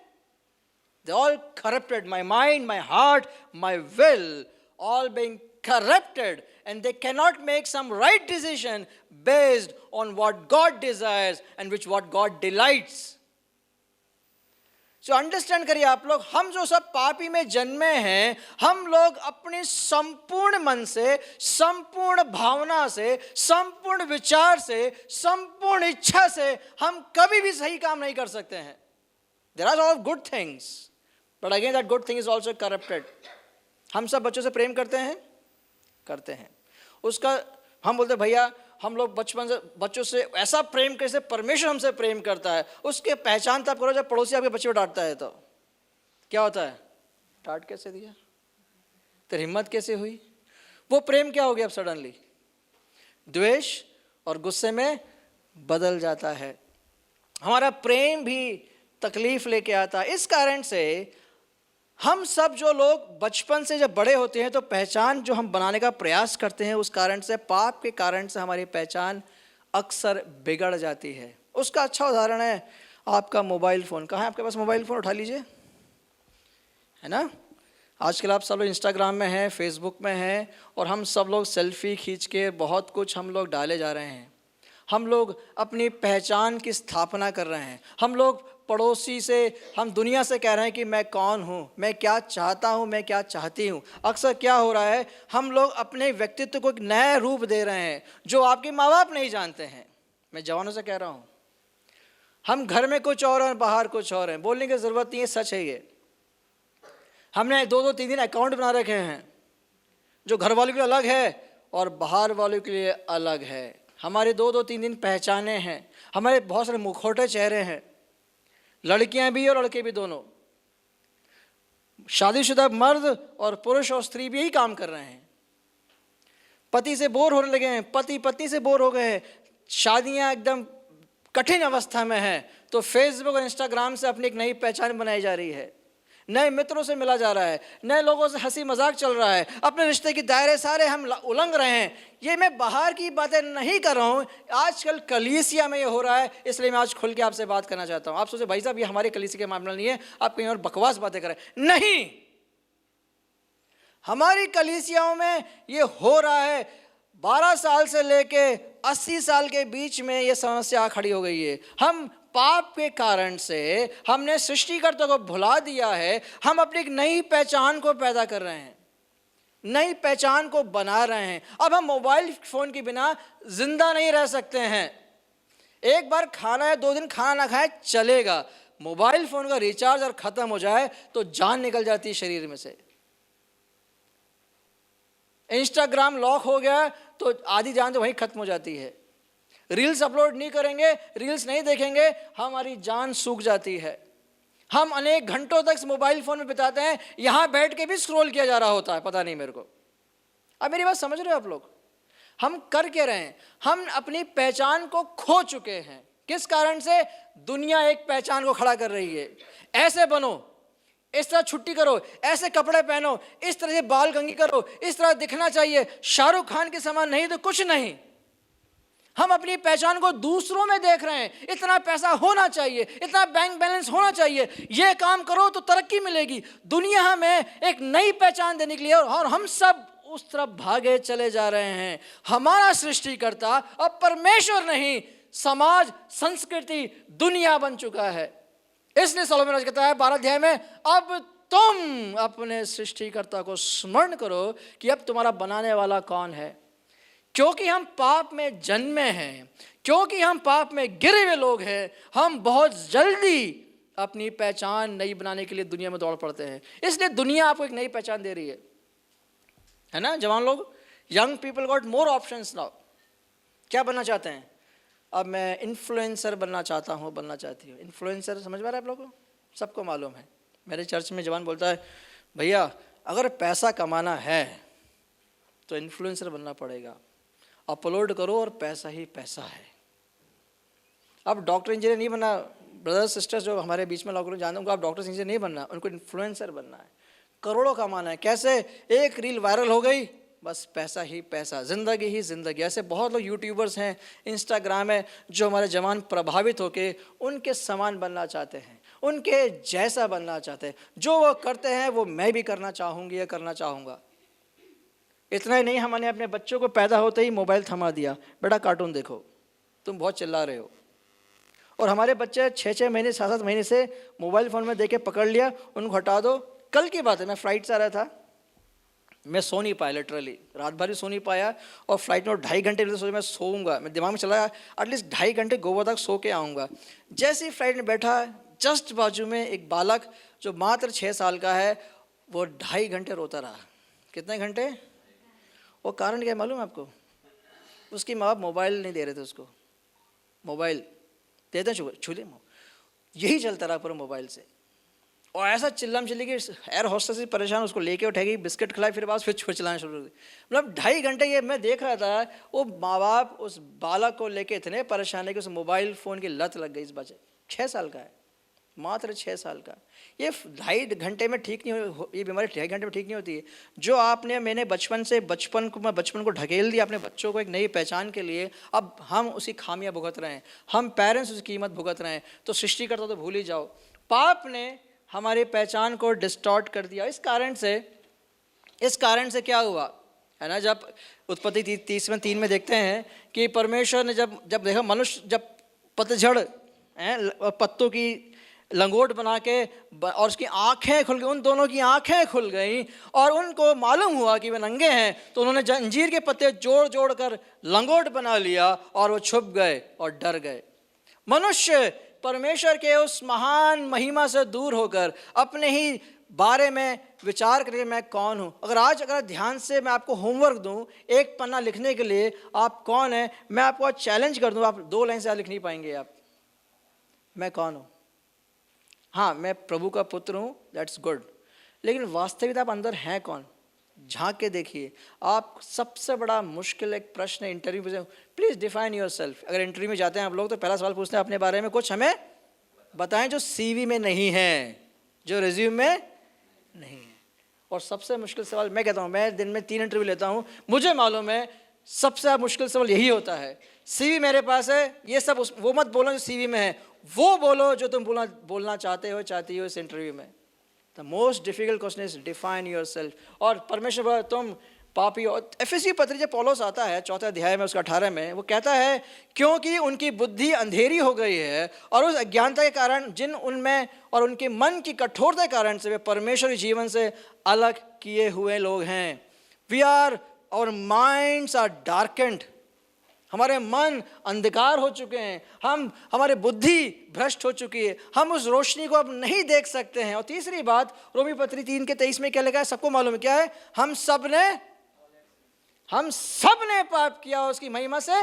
They all corrupted. My mind, my heart, my will, all being corrupted, and they cannot make some right decision based on what God desires and what God delights. So understand करिए आप लोग, हम जो सब पापी में जन्मे हैं, हम लोग अपने संपूर्ण मन से, संपूर्ण भावना से, संपूर्ण विचार से, संपूर्ण इच्छा से हम कभी भी सही काम नहीं कर सकते हैं. There are a lot of good things, but again that good thing is also corrupted. हम सब बच्चों से प्रेम करते हैं. उसका हम बोलते भैया हम लोग बचपन से बच्चों से ऐसा प्रेम कैसे परमेश्वर हमसे प्रेम करता है. उसके पहचान तब करो जब पड़ोसी आपके बच्चे को डांटता है. तो क्या होता है? डांट कैसे दिया, तेरी हिम्मत कैसे हुई? वो प्रेम क्या हो गया अब सडनली? द्वेष और गुस्से में बदल जाता है. हमारा प्रेम भी तकलीफ लेके आता है. इस कारण से हम सब जो लोग बचपन से जब बड़े होते हैं तो पहचान जो हम बनाने का प्रयास करते हैं, उस कारण से, पाप के कारण से हमारी पहचान अक्सर बिगड़ जाती है. उसका अच्छा उदाहरण है आपका मोबाइल फ़ोन. कहाँ है आपके पास मोबाइल फ़ोन? उठा लीजिए, है ना. आजकल आप सब लोग इंस्टाग्राम में हैं, फेसबुक में हैं, और हम सब लोग सेल्फी खींच के बहुत कुछ हम लोग डाले जा रहे हैं. हम लोग अपनी पहचान की स्थापना कर रहे हैं. हम लोग पड़ोसी से, हम दुनिया से कह रहे हैं कि मैं कौन हूँ, मैं क्या चाहता हूँ, मैं क्या चाहती हूँ. अक्सर क्या हो रहा है, हम लोग अपने व्यक्तित्व को एक नया रूप दे रहे हैं जो आपके माँ बाप नहीं जानते हैं. मैं जवानों से कह रहा हूँ, हम घर में कुछ और हैं, बाहर कुछ और हैं. बोलने की ज़रूरत नहीं है, सच है ये. हमने 2-2, 3-3 अकाउंट बना रखे हैं, जो घर वालों के लिए अलग है और बाहर वालों के लिए अलग है. हमारे 2-2, 3-3 पहचाने हैं. हमारे बहुत सारे मुखौटे चेहरे हैं. लड़कियां भी और लड़के भी दोनों. शादीशुदा मर्द और पुरुष और स्त्री भी यही काम कर रहे हैं. पति से बोर होने लगे हैं, पति पत्नी से बोर हो गए हैं, शादियां एकदम कठिन अवस्था में हैं, तो फेसबुक और इंस्टाग्राम से अपनी एक नई पहचान बनाई जा रही है, नए मित्रों से मिला जा रहा है, नए लोगों से हंसी मजाक चल रहा है, अपने रिश्ते के दायरे सारे हम उलंघ रहे हैं। ये मैं बाहर की बातें नहीं कर रहा हूँ, आजकल कलीसिया में ये हो रहा है, इसलिए मैं आज खुल के आपसे बात करना चाहता हूँ। आप सोचे भाई साहब ये हमारे कलीसिया के मामला नहीं है, आप कहीं और बकवास बातें करें। नहीं, हमारी कलीसियाओं में ये हो रहा है। 12 साल से लेके 80 साल के बीच में ये समस्या खड़ी हो गई है। हम पाप के कारण से हमने सृष्टिकर्ता को भुला दिया है, हम अपनी एक नई पहचान को पैदा कर रहे हैं, नई पहचान को बना रहे हैं। अब हम मोबाइल फोन के बिना जिंदा नहीं रह सकते हैं। एक बार खाना है, 2 दिन खाना ना खाए चलेगा, मोबाइल फोन का रिचार्ज और खत्म हो जाए तो जान निकल जाती है शरीर में से। इंस्टाग्राम लॉक हो गया तो आधी जान तो वहीं खत्म हो जाती है। रील्स अपलोड नहीं करेंगे, रील्स नहीं देखेंगे, हमारी जान सूख जाती है। हम अनेक घंटों तक इस मोबाइल फोन में बिताते हैं, यहां बैठ के भी स्क्रॉल किया जा रहा होता है, पता नहीं मेरे को। अब मेरी बात समझ रहे हो आप लोग? हम कर क्या रहे हैं? हम अपनी पहचान को खो चुके हैं। किस कारण से? दुनिया एक पहचान को खड़ा कर रही है। ऐसे बनो, इस तरह छुट्टी करो, ऐसे कपड़े पहनो, इस तरह से बाल कंघी करो, इस तरह दिखना चाहिए, शाहरुख खान के समान नहीं तो कुछ नहीं। हम अपनी पहचान को दूसरों में देख रहे हैं। इतना पैसा होना चाहिए, इतना बैंक बैलेंस होना चाहिए, ये काम करो तो तरक्की मिलेगी। दुनिया हमें एक नई पहचान देने के लिए और हम सब उस तरफ भागे चले जा रहे हैं। हमारा सृष्टिकर्ता अब परमेश्वर नहीं, समाज, संस्कृति, दुनिया बन चुका है। इसलिए सोलोमन राजा कहता है 12 अध्याय में, अब तुम अपने सृष्टिकर्ता को स्मरण करो कि अब तुम्हारा बनाने वाला कौन है। क्योंकि हम पाप में जन्मे हैं, क्योंकि हम पाप में गिरे हुए लोग हैं, हम बहुत जल्दी अपनी पहचान नई बनाने के लिए दुनिया में दौड़ पड़ते हैं। इसलिए दुनिया आपको एक नई पहचान दे रही है ना जवान लोग? Young people got more options now. क्या बनना चाहते हैं? अब मैं इन्फ्लुएंसर बनना चाहता हूँ, बनना चाहती हूँ। इन्फ्लुएंसर समझ में आ रहा है आप लोगों को? सबको मालूम है। मेरे चर्च में जवान बोलता है, भैया अगर पैसा कमाना है तो इन्फ्लुएंसर बनना पड़ेगा, अपलोड करो और पैसा ही पैसा है। अब डॉक्टर इंजीनियर नहीं बनना, ब्रदर्स सिस्टर्स जो हमारे बीच में लोग जानते हैं, उनको आप डॉक्टर इंजीनियर नहीं बनना, उनको इन्फ्लुएंसर बनना है। करोड़ों कमाना है। कैसे? एक रील वायरल हो गई, बस पैसा ही पैसा, ज़िंदगी ही ज़िंदगी। ऐसे बहुत लोग यूट्यूबर्स हैं, इंस्टाग्राम है, जो हमारे जवान प्रभावित होके उनके समान बनना चाहते हैं, उनके जैसा बनना चाहते हैं। जो वो करते हैं वो मैं भी करना चाहूँगी या करना चाहूँगा। इतना ही नहीं, हमने अपने बच्चों को पैदा होते ही मोबाइल थमा दिया, बेटा कार्टून देखो, तुम बहुत चिल्ला रहे हो। और हमारे बच्चे 6-6 महीने 7-7 महीने से मोबाइल फ़ोन में देखे पकड़ लिया, उनको हटा दो। कल की बात है, मैं फ्लाइट से आ रहा था, मैं सो नहीं पाया, लिटरली रात भर भी सो नहीं पाया। और फ्लाइट में 2.5 घंटे सोचा मैं सोऊंगा, मैं दिमाग में चला एटलीस्ट 2.5 घंटे गोवा तक सो के आऊँगा। जैसे ही फ्लाइट में बैठा, जस्ट बाजू में एक बालक जो मात्र 6 साल का है, वो 2.5 घंटे रोता रहा। कितने घंटे? वो कारण क्या मालूम है आपको? उसकी माँ बाप मोबाइल नहीं दे रहे थे उसको। मोबाइल देते हैं, छूले, यही चलता रहा पूरा मोबाइल से। और ऐसा चिल्लाम चिल्ली कि एयर होस्टेस से परेशान, उसको लेके उठेगी, बिस्किट खिलाई, फिर बाद फिर चलाना शुरू कर दी। मतलब 2.5 घंटे ये मैं देख रहा था। वो माँ बाप उस बालक को लेके इतने परेशान है कि उस मोबाइल फ़ोन की लत लग गई। इस बच्चे 6 साल का है, मात्र 6 साल का। ये 2.5 घंटे में ठीक नहीं हो, ये बीमारी 2.5 घंटे में ठीक नहीं होती है। जो आपने, मैंने बचपन को ढकेल दिया अपने बच्चों को एक नई पहचान के लिए, अब हम उसी खामियां भुगत रहे हैं, हम पेरेंट्स उसकी कीमत भुगत रहे हैं। तो सृष्टिकर्ता तो भूल ही जाओ। पाप ने हमारी पहचान को डिस्टॉर्ट कर दिया। इस कारण से क्या हुआ है ना, जब उत्पत्ति 30:3 में देखते हैं कि परमेश्वर ने जब देखा मनुष्य, जब पतझड़ पत्तों की लंगोट बना के और उसकी आंखें खुल गई, उन दोनों की आंखें खुल गई और उनको मालूम हुआ कि वे नंगे हैं, तो उन्होंने जंजीर के पत्ते जोड़ कर लंगोट बना लिया और वो छुप गए और डर गए। मनुष्य परमेश्वर के उस महान महिमा से दूर होकर अपने ही बारे में विचार करके मैं कौन हूँ। अगर ध्यान से मैं आपको होमवर्क दूँ, एक पन्ना लिखने के लिए, आप कौन है, मैं आपको आज चैलेंज कर दूँ, आप 2 लाइन से लिख नहीं पाएंगे आप। मैं कौन हूँ? हाँ, मैं प्रभु का पुत्र हूँ, दैट्स गुड, लेकिन वास्तविकता आप अंदर हैं कौन? झांक के देखिए। आप सबसे बड़ा मुश्किल एक प्रश्न इंटरव्यू में, प्लीज़ डिफाइन योर सेल्फ। अगर इंटरव्यू में जाते हैं आप लोग तो पहला सवाल पूछते हैं अपने बारे में कुछ हमें बताएं जो सीवी में नहीं है, जो रिज्यूम में नहीं है। और सबसे मुश्किल सवाल मैं कहता हूँ, मैं दिन में 3 इंटरव्यू लेता हूँ, मुझे मालूम है सबसे मुश्किल सवाल यही होता है। सीवी मेरे पास है, ये सब वो मत बोलो जो सीवी में है, वो बोलो जो तुम बोलना चाहते हो चाहती हो इस इंटरव्यू में। The most difficult question is define your self. और परमेश्वर बोला तुम पापी हो। एफएससी पत्री जब पौलुस आता है 4 अध्याय में उसका 18 में, वो कहता है क्योंकि उनकी बुद्धि अंधेरी हो गई है और उस अज्ञानता के कारण जिन उनमें और उनके मन की कठोरता के कारण से वे परमेश्वरी जीवन से अलग किए हुए लोग हैं। We are, our minds are darkened, हमारे मन अंधकार हो चुके हैं, हमारे बुद्धि भ्रष्ट हो चुकी है, हम उस रोशनी को अब नहीं देख सकते हैं। और तीसरी बात रोमी पत्री 3:23 में क्या लिखा है, सबको मालूम है क्या है, हम सब ने पाप किया, उसकी महिमा से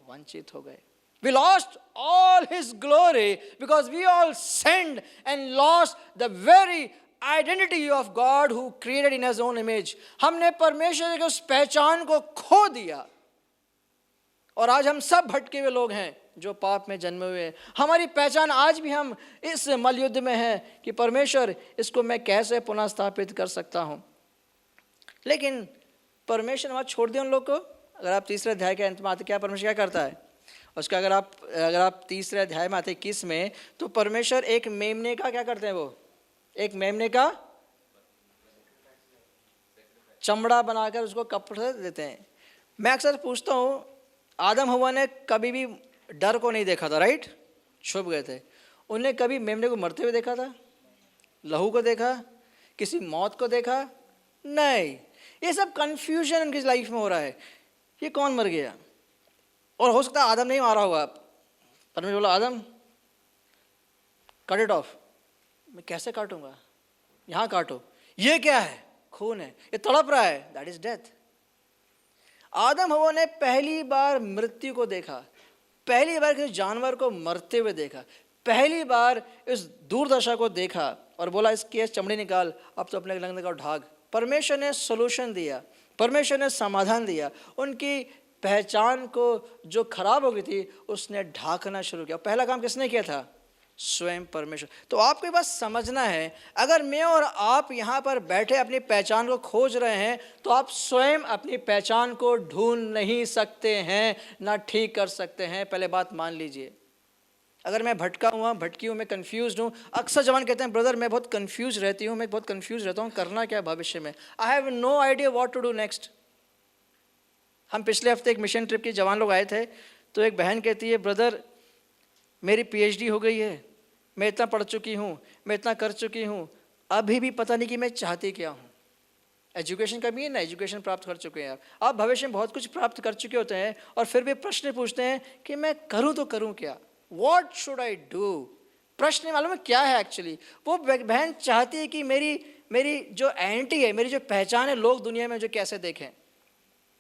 वंचित हो गए। We lost all his glory because we all sinned and lost the very identity of God who created in his own image। हमने परमेश्वर के उस पहचान को खो दिया और आज हम सब भटके हुए लोग हैं जो पाप में जन्मे हुए हैं। हमारी पहचान आज भी हम इस मलयुद्ध में है कि परमेश्वर इसको मैं कैसे पुनः स्थापित कर सकता हूँ। लेकिन परमेश्वर वहाँ छोड़ दिया उन लोग को। अगर आप 3 अध्याय के अंत में आते क्या परमेश्वर क्या करता है उसका, अगर आप 3 अध्याय में आते 21 में, तो परमेश्वर एक मेमने का क्या करते हैं, वो एक मेमने का चमड़ा बनाकर उसको कपड़े देते हैं। मैं अक्सर पूछता हूँ, आदम हव्वा ने कभी भी डर को नहीं देखा था, राइट, छुप गए थे। उन्हें कभी मेमने को मरते हुए देखा था, लहू को देखा, किसी मौत को देखा? नहीं। ये सब कंफ्यूजन उनकी लाइफ में हो रहा है, ये कौन मर गया। और हो सकता है आदम नहीं मारा होगा, परमेश्वर बोला आदम कट इट ऑफ। मैं कैसे काटूंगा, यहाँ काटो। ये क्या है, खून है, ये तड़प रहा है, दैट इज डेथ। आदम हव्वा ने पहली बार मृत्यु को देखा, पहली बार किसी जानवर को मरते हुए देखा, पहली बार इस दुर्दशा को देखा और बोला इसकी चमड़ी निकाल, अब तो अपने लंगड़े का ढाक। परमेश्वर ने सोल्यूशन दिया, परमेश्वर ने समाधान दिया। उनकी पहचान को जो खराब हो गई थी उसने ढाकना शुरू किया। पहला काम किसने किया था, स्वयं परमेश्वर। तो आपको बस समझना है, अगर मैं और आप यहाँ पर बैठे अपनी पहचान को खोज रहे हैं तो आप स्वयं अपनी पहचान को ढूंढ नहीं सकते हैं, ना ठीक कर सकते हैं। पहले बात मान लीजिए। अगर मैं भटका हुआ भटकी हूँ, मैं कंफ्यूज हूँ, अक्सर जवान कहते हैं ब्रदर मैं बहुत कंफ्यूज रहती हूँ, मैं बहुत कंफ्यूज रहता हूँ, करना क्या भविष्य में, I have no idea what to do next. हम पिछले हफ्ते एक मिशन ट्रिप के जवान लोग आए थे, तो एक बहन कहती है ब्रदर मेरी PhD हो गई है, मैं इतना पढ़ चुकी हूँ, मैं इतना कर चुकी हूँ, अभी भी पता नहीं कि मैं चाहती क्या हूँ। एजुकेशन का भी है ना, एजुकेशन प्राप्त कर चुके हैं आप भविष्य में बहुत कुछ प्राप्त कर चुके होते हैं और फिर भी प्रश्न पूछते हैं कि मैं करूँ तो करूँ क्या, व्हाट शुड आई डू। प्रश्न मालूम है क्या है एक्चुअली, वो बहन चाहती है कि मेरी जो आइडेंटिटी है, मेरी जो पहचान है, लोग दुनिया में जो कैसे देखें।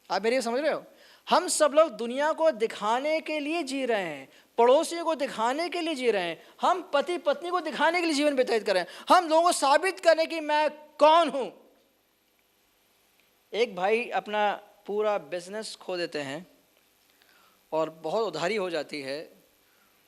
आप मेरी समझ रहे हो, हम सब लोग दुनिया को दिखाने के लिए जी रहे हैं, पड़ोसियों को दिखाने के लिए जी रहे हैं, हम पति पत्नी को दिखाने के लिए जीवन व्यतीत कर रहे हैं, हम लोगों को साबित करने कि मैं कौन हूं। एक भाई अपना पूरा बिजनेस खो देते हैं और बहुत उधारी हो जाती है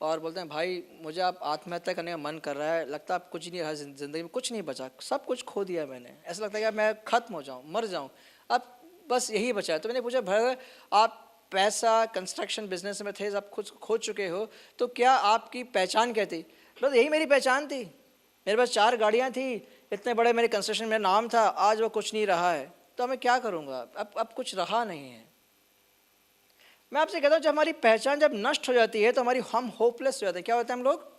और बोलते हैं भाई मुझे आप आत्महत्या करने का मन कर रहा है, लगता है अब कुछ नहीं रहा जिंदगी में, कुछ नहीं बचा, सब कुछ खो दिया मैंने, ऐसा लगता है कि मैं खत्म हो जाऊं, मर जाऊं, अब बस यही बचा है। तो मैंने पूछा भाई आप पैसा कंस्ट्रक्शन बिजनेस में थे, सब कुछ खो चुके हो, तो क्या आपकी पहचान क्या थी। बस यही मेरी पहचान थी, मेरे पास 4 गाड़ियाँ थी, इतने बड़े मेरे कंस्ट्रक्शन में नाम था, आज वो कुछ नहीं रहा है, तो मैं क्या करूँगा, अब कुछ रहा नहीं है। मैं आपसे कहता हूँ जब हमारी पहचान जब नष्ट हो जाती है तो हम होपलेस हो जाते हैं। क्या होता है, हम लोग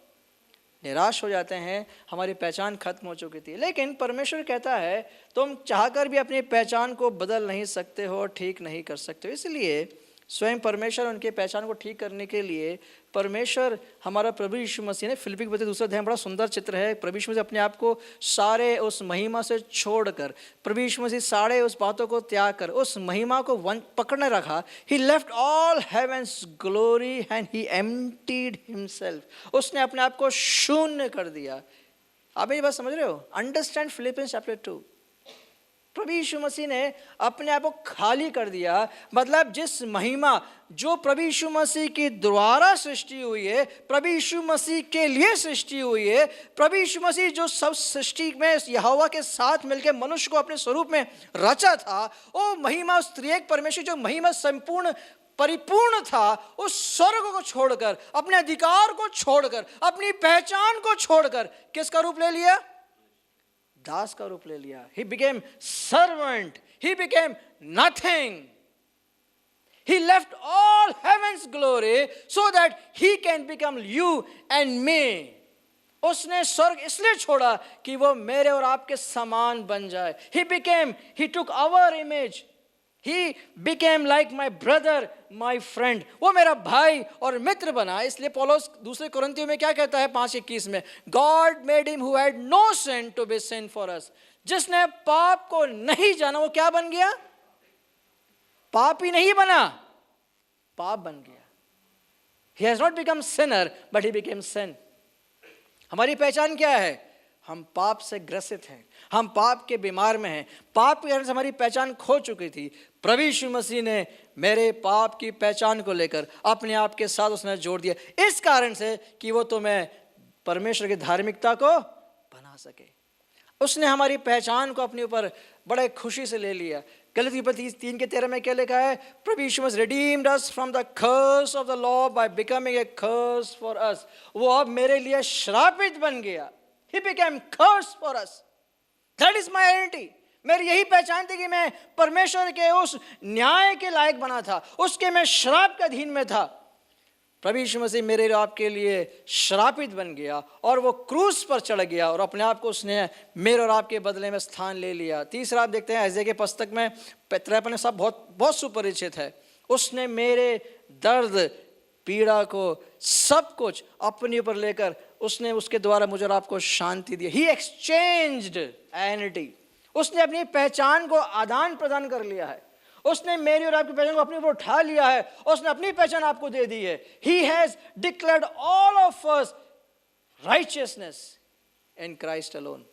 निराश हो जाते हैं, हमारी पहचान खत्म हो चुकी थी। लेकिन परमेश्वर कहता है तुम चाहकर भी अपनी पहचान को बदल नहीं सकते हो, ठीक नहीं कर सकते हो। इसलिए स्वयं परमेश्वर उनके पहचान को ठीक करने के लिए परमेश्वर हमारा प्रभु यीशु मसीह ने, फिलिप्पी के 2 अध्याय बड़ा सुंदर चित्र है, प्रभु यीशु मसीह अपने आप को सारे उस महिमा से छोड़कर, प्रभु यीशु मसीह सारे उस बातों को त्याग कर उस महिमा को पकड़ने रखा। He left all heavens glory and he emptied himself. उसने अपने आप को शून्य कर दिया। आप मेरी बात समझ रहे हो, अंडरस्टैंड फिलिपियंस चैप्टर 2। प्रभु यीशु मसीह ने अपने आप को खाली कर दिया। मतलब जिस महिमा जो प्रभु यीशु मसीह के द्वारा सृष्टि हुई है, प्रभु यीशु मसीह के लिए सृष्टि हुई है, प्रभु यीशु मसीह जो सब सृष्टि में यहोवा के साथ मिलकर मनुष्य को अपने स्वरूप में रचा था, वो महिमा, उस त्रिएक परमेश्वर जो महिमा संपूर्ण परिपूर्ण था, उस स्वर्ग को छोड़कर, अपने अधिकार को छोड़कर, अपनी पहचान को छोड़कर किसका रूप ले लिया? दास का रूप ले लिया। He became servant. He became nothing. He left all heaven's glory so that he can become you and me. उसने स्वर्ग इसलिए छोड़ा कि वो मेरे और आपके समान बन जाए। He took our image. He became like my brother, my friend. वो मेरा भाई और मित्र बना। इसलिए पौलुस दूसरे कोरिन्थियों में क्या कहता है 5:21 में, God made him who had no sin to be sin for us. जिसने पाप को नहीं जाना वो क्या बन गया? पाप ही नहीं बना, पाप बन गया। He has not become sinner, but he became sin. हमारी पहचान क्या है? हम पाप से ग्रसित हैं, हम पाप के बीमार में हैं, पाप की वजह से हमारी पहचान खो चुकी थी। प्रभु यीशु मसीह ने मेरे पाप की पहचान को लेकर अपने आप के साथ उसने जोड़ दिया, इस कारण से कि वो तुम्हें परमेश्वर की धार्मिकता को बना सके। उसने हमारी पहचान को अपने ऊपर बड़े खुशी से ले लिया। गलती 3:13 में क्या लिखा है? प्रभु यीशु मसीह redeemed us from the curse of the law by becoming a curse for us. वो अब मेरे लिए श्रापित बन गया। He became curse for us. That is my identity. मेरी यही पहचान थी कि मैं परमेश्वर के उस न्याय के लायक बना था, उसके मैं श्राप के अधीन में था। प्रभु यीशु मसीह मेरे और आपके लिए श्रापित बन गया और वो क्रूस पर चढ़ गया और अपने आप को उसने मेरे और आपके बदले में स्थान ले लिया। तीसरा आप देखते हैं ऐसे के पुस्तक में 53 सब बहुत सुपरिचित है। उसने मेरे दर्द, पीड़ा को, सब कुछ अपने ऊपर लेकर उसने उसके द्वारा मुझे और आपको शांति दी। He exchanged identity. उसने अपनी पहचान को आदान प्रदान कर लिया है। उसने मेरी और आपकी पहचान को अपने ऊपर उठा लिया है। उसने अपनी पहचान आपको दे दी है। He has declared all of us righteousness in Christ alone.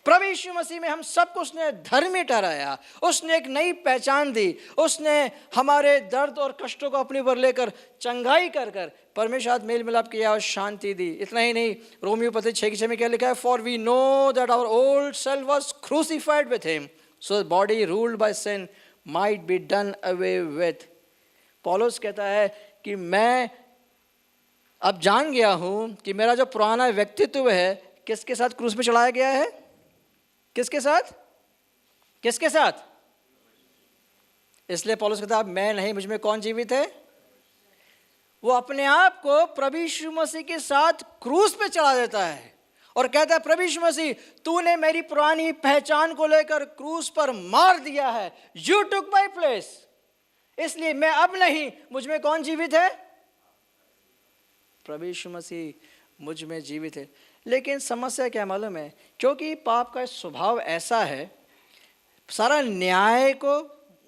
प्रभु यीशु मसीह में हम सबको उसने धर्मी ठहराया। उसने एक नई पहचान दी। उसने हमारे दर्द और कष्टों को अपने ऊपर लेकर चंगाई कर कर परमेश्वर साथ मेल मिलाप किया और शांति दी। इतना ही नहीं, रोमियो पत्री 6:6 में क्या लिखा है? For we know that our old self was crucified with him, so the body ruled by sin might be done away with. पौलुस कहता है कि मैं अब जान गया हूं कि मेरा जो पुराना व्यक्तित्व है किसके साथ क्रूस पे चढ़ाया गया है? किसके साथ? किसके साथ? इसलिए पौलुस कहता है मैं नहीं, मुझ में कौन जीवित है? वो अपने आप को प्रभु यीशु मसीह के साथ क्रूस पे चढ़ा देता है और कहता है प्रभु यीशु मसीह तूने मेरी पुरानी पहचान को लेकर क्रूस पर मार दिया है। You took my place. इसलिए मैं अब नहीं, मुझ में कौन जीवित है? प्रभु यीशु मसीह मुझ में जीवित है। लेकिन समस्या क्या मालूम है? क्योंकि पाप का स्वभाव ऐसा है, सारा न्याय को,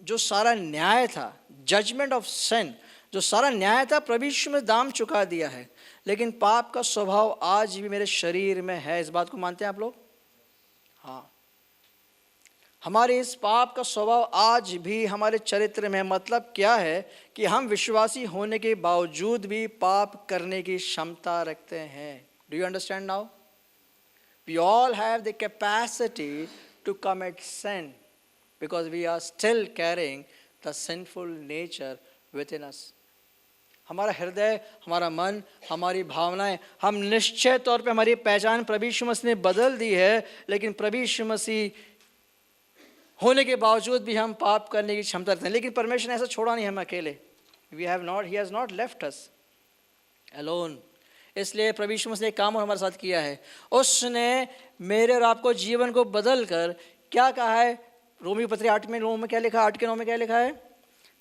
जो सारा न्याय था, जजमेंट ऑफ सिन, जो सारा न्याय था प्रभु यीशु में दाम चुका दिया है। लेकिन पाप का स्वभाव आज भी मेरे शरीर में है। इस बात को मानते हैं आप लोग? हाँ, हमारे इस पाप का स्वभाव आज भी हमारे चरित्र में। मतलब क्या है कि हम विश्वासी होने के बावजूद भी पाप करने की क्षमता रखते हैं। Do you understand now? We all have the capacity to commit sin because we are still carrying the sinful nature within us. हमारा हृदय, हमारा मन, हमारी भावनाएं, हम निश्चय तौर पे हमारी पहचान प्रभु यीशु मसीह ने बदल दी है, लेकिन प्रभु यीशु मसीह होने के बावजूद भी हम पाप करने की क्षमता रखते हैं। लेकिन परमेश्वर ने ऐसा छोड़ा नहीं हम अकेले। He has not left us alone. इसलिए प्रभु यीशु मसीह ने एक काम और हमारे साथ किया है। उसने मेरे और आपको जीवन को बदल कर क्या कहा है? रोमियो पत्री 8:9 में क्या लिखा है? 8:9 में क्या लिखा है?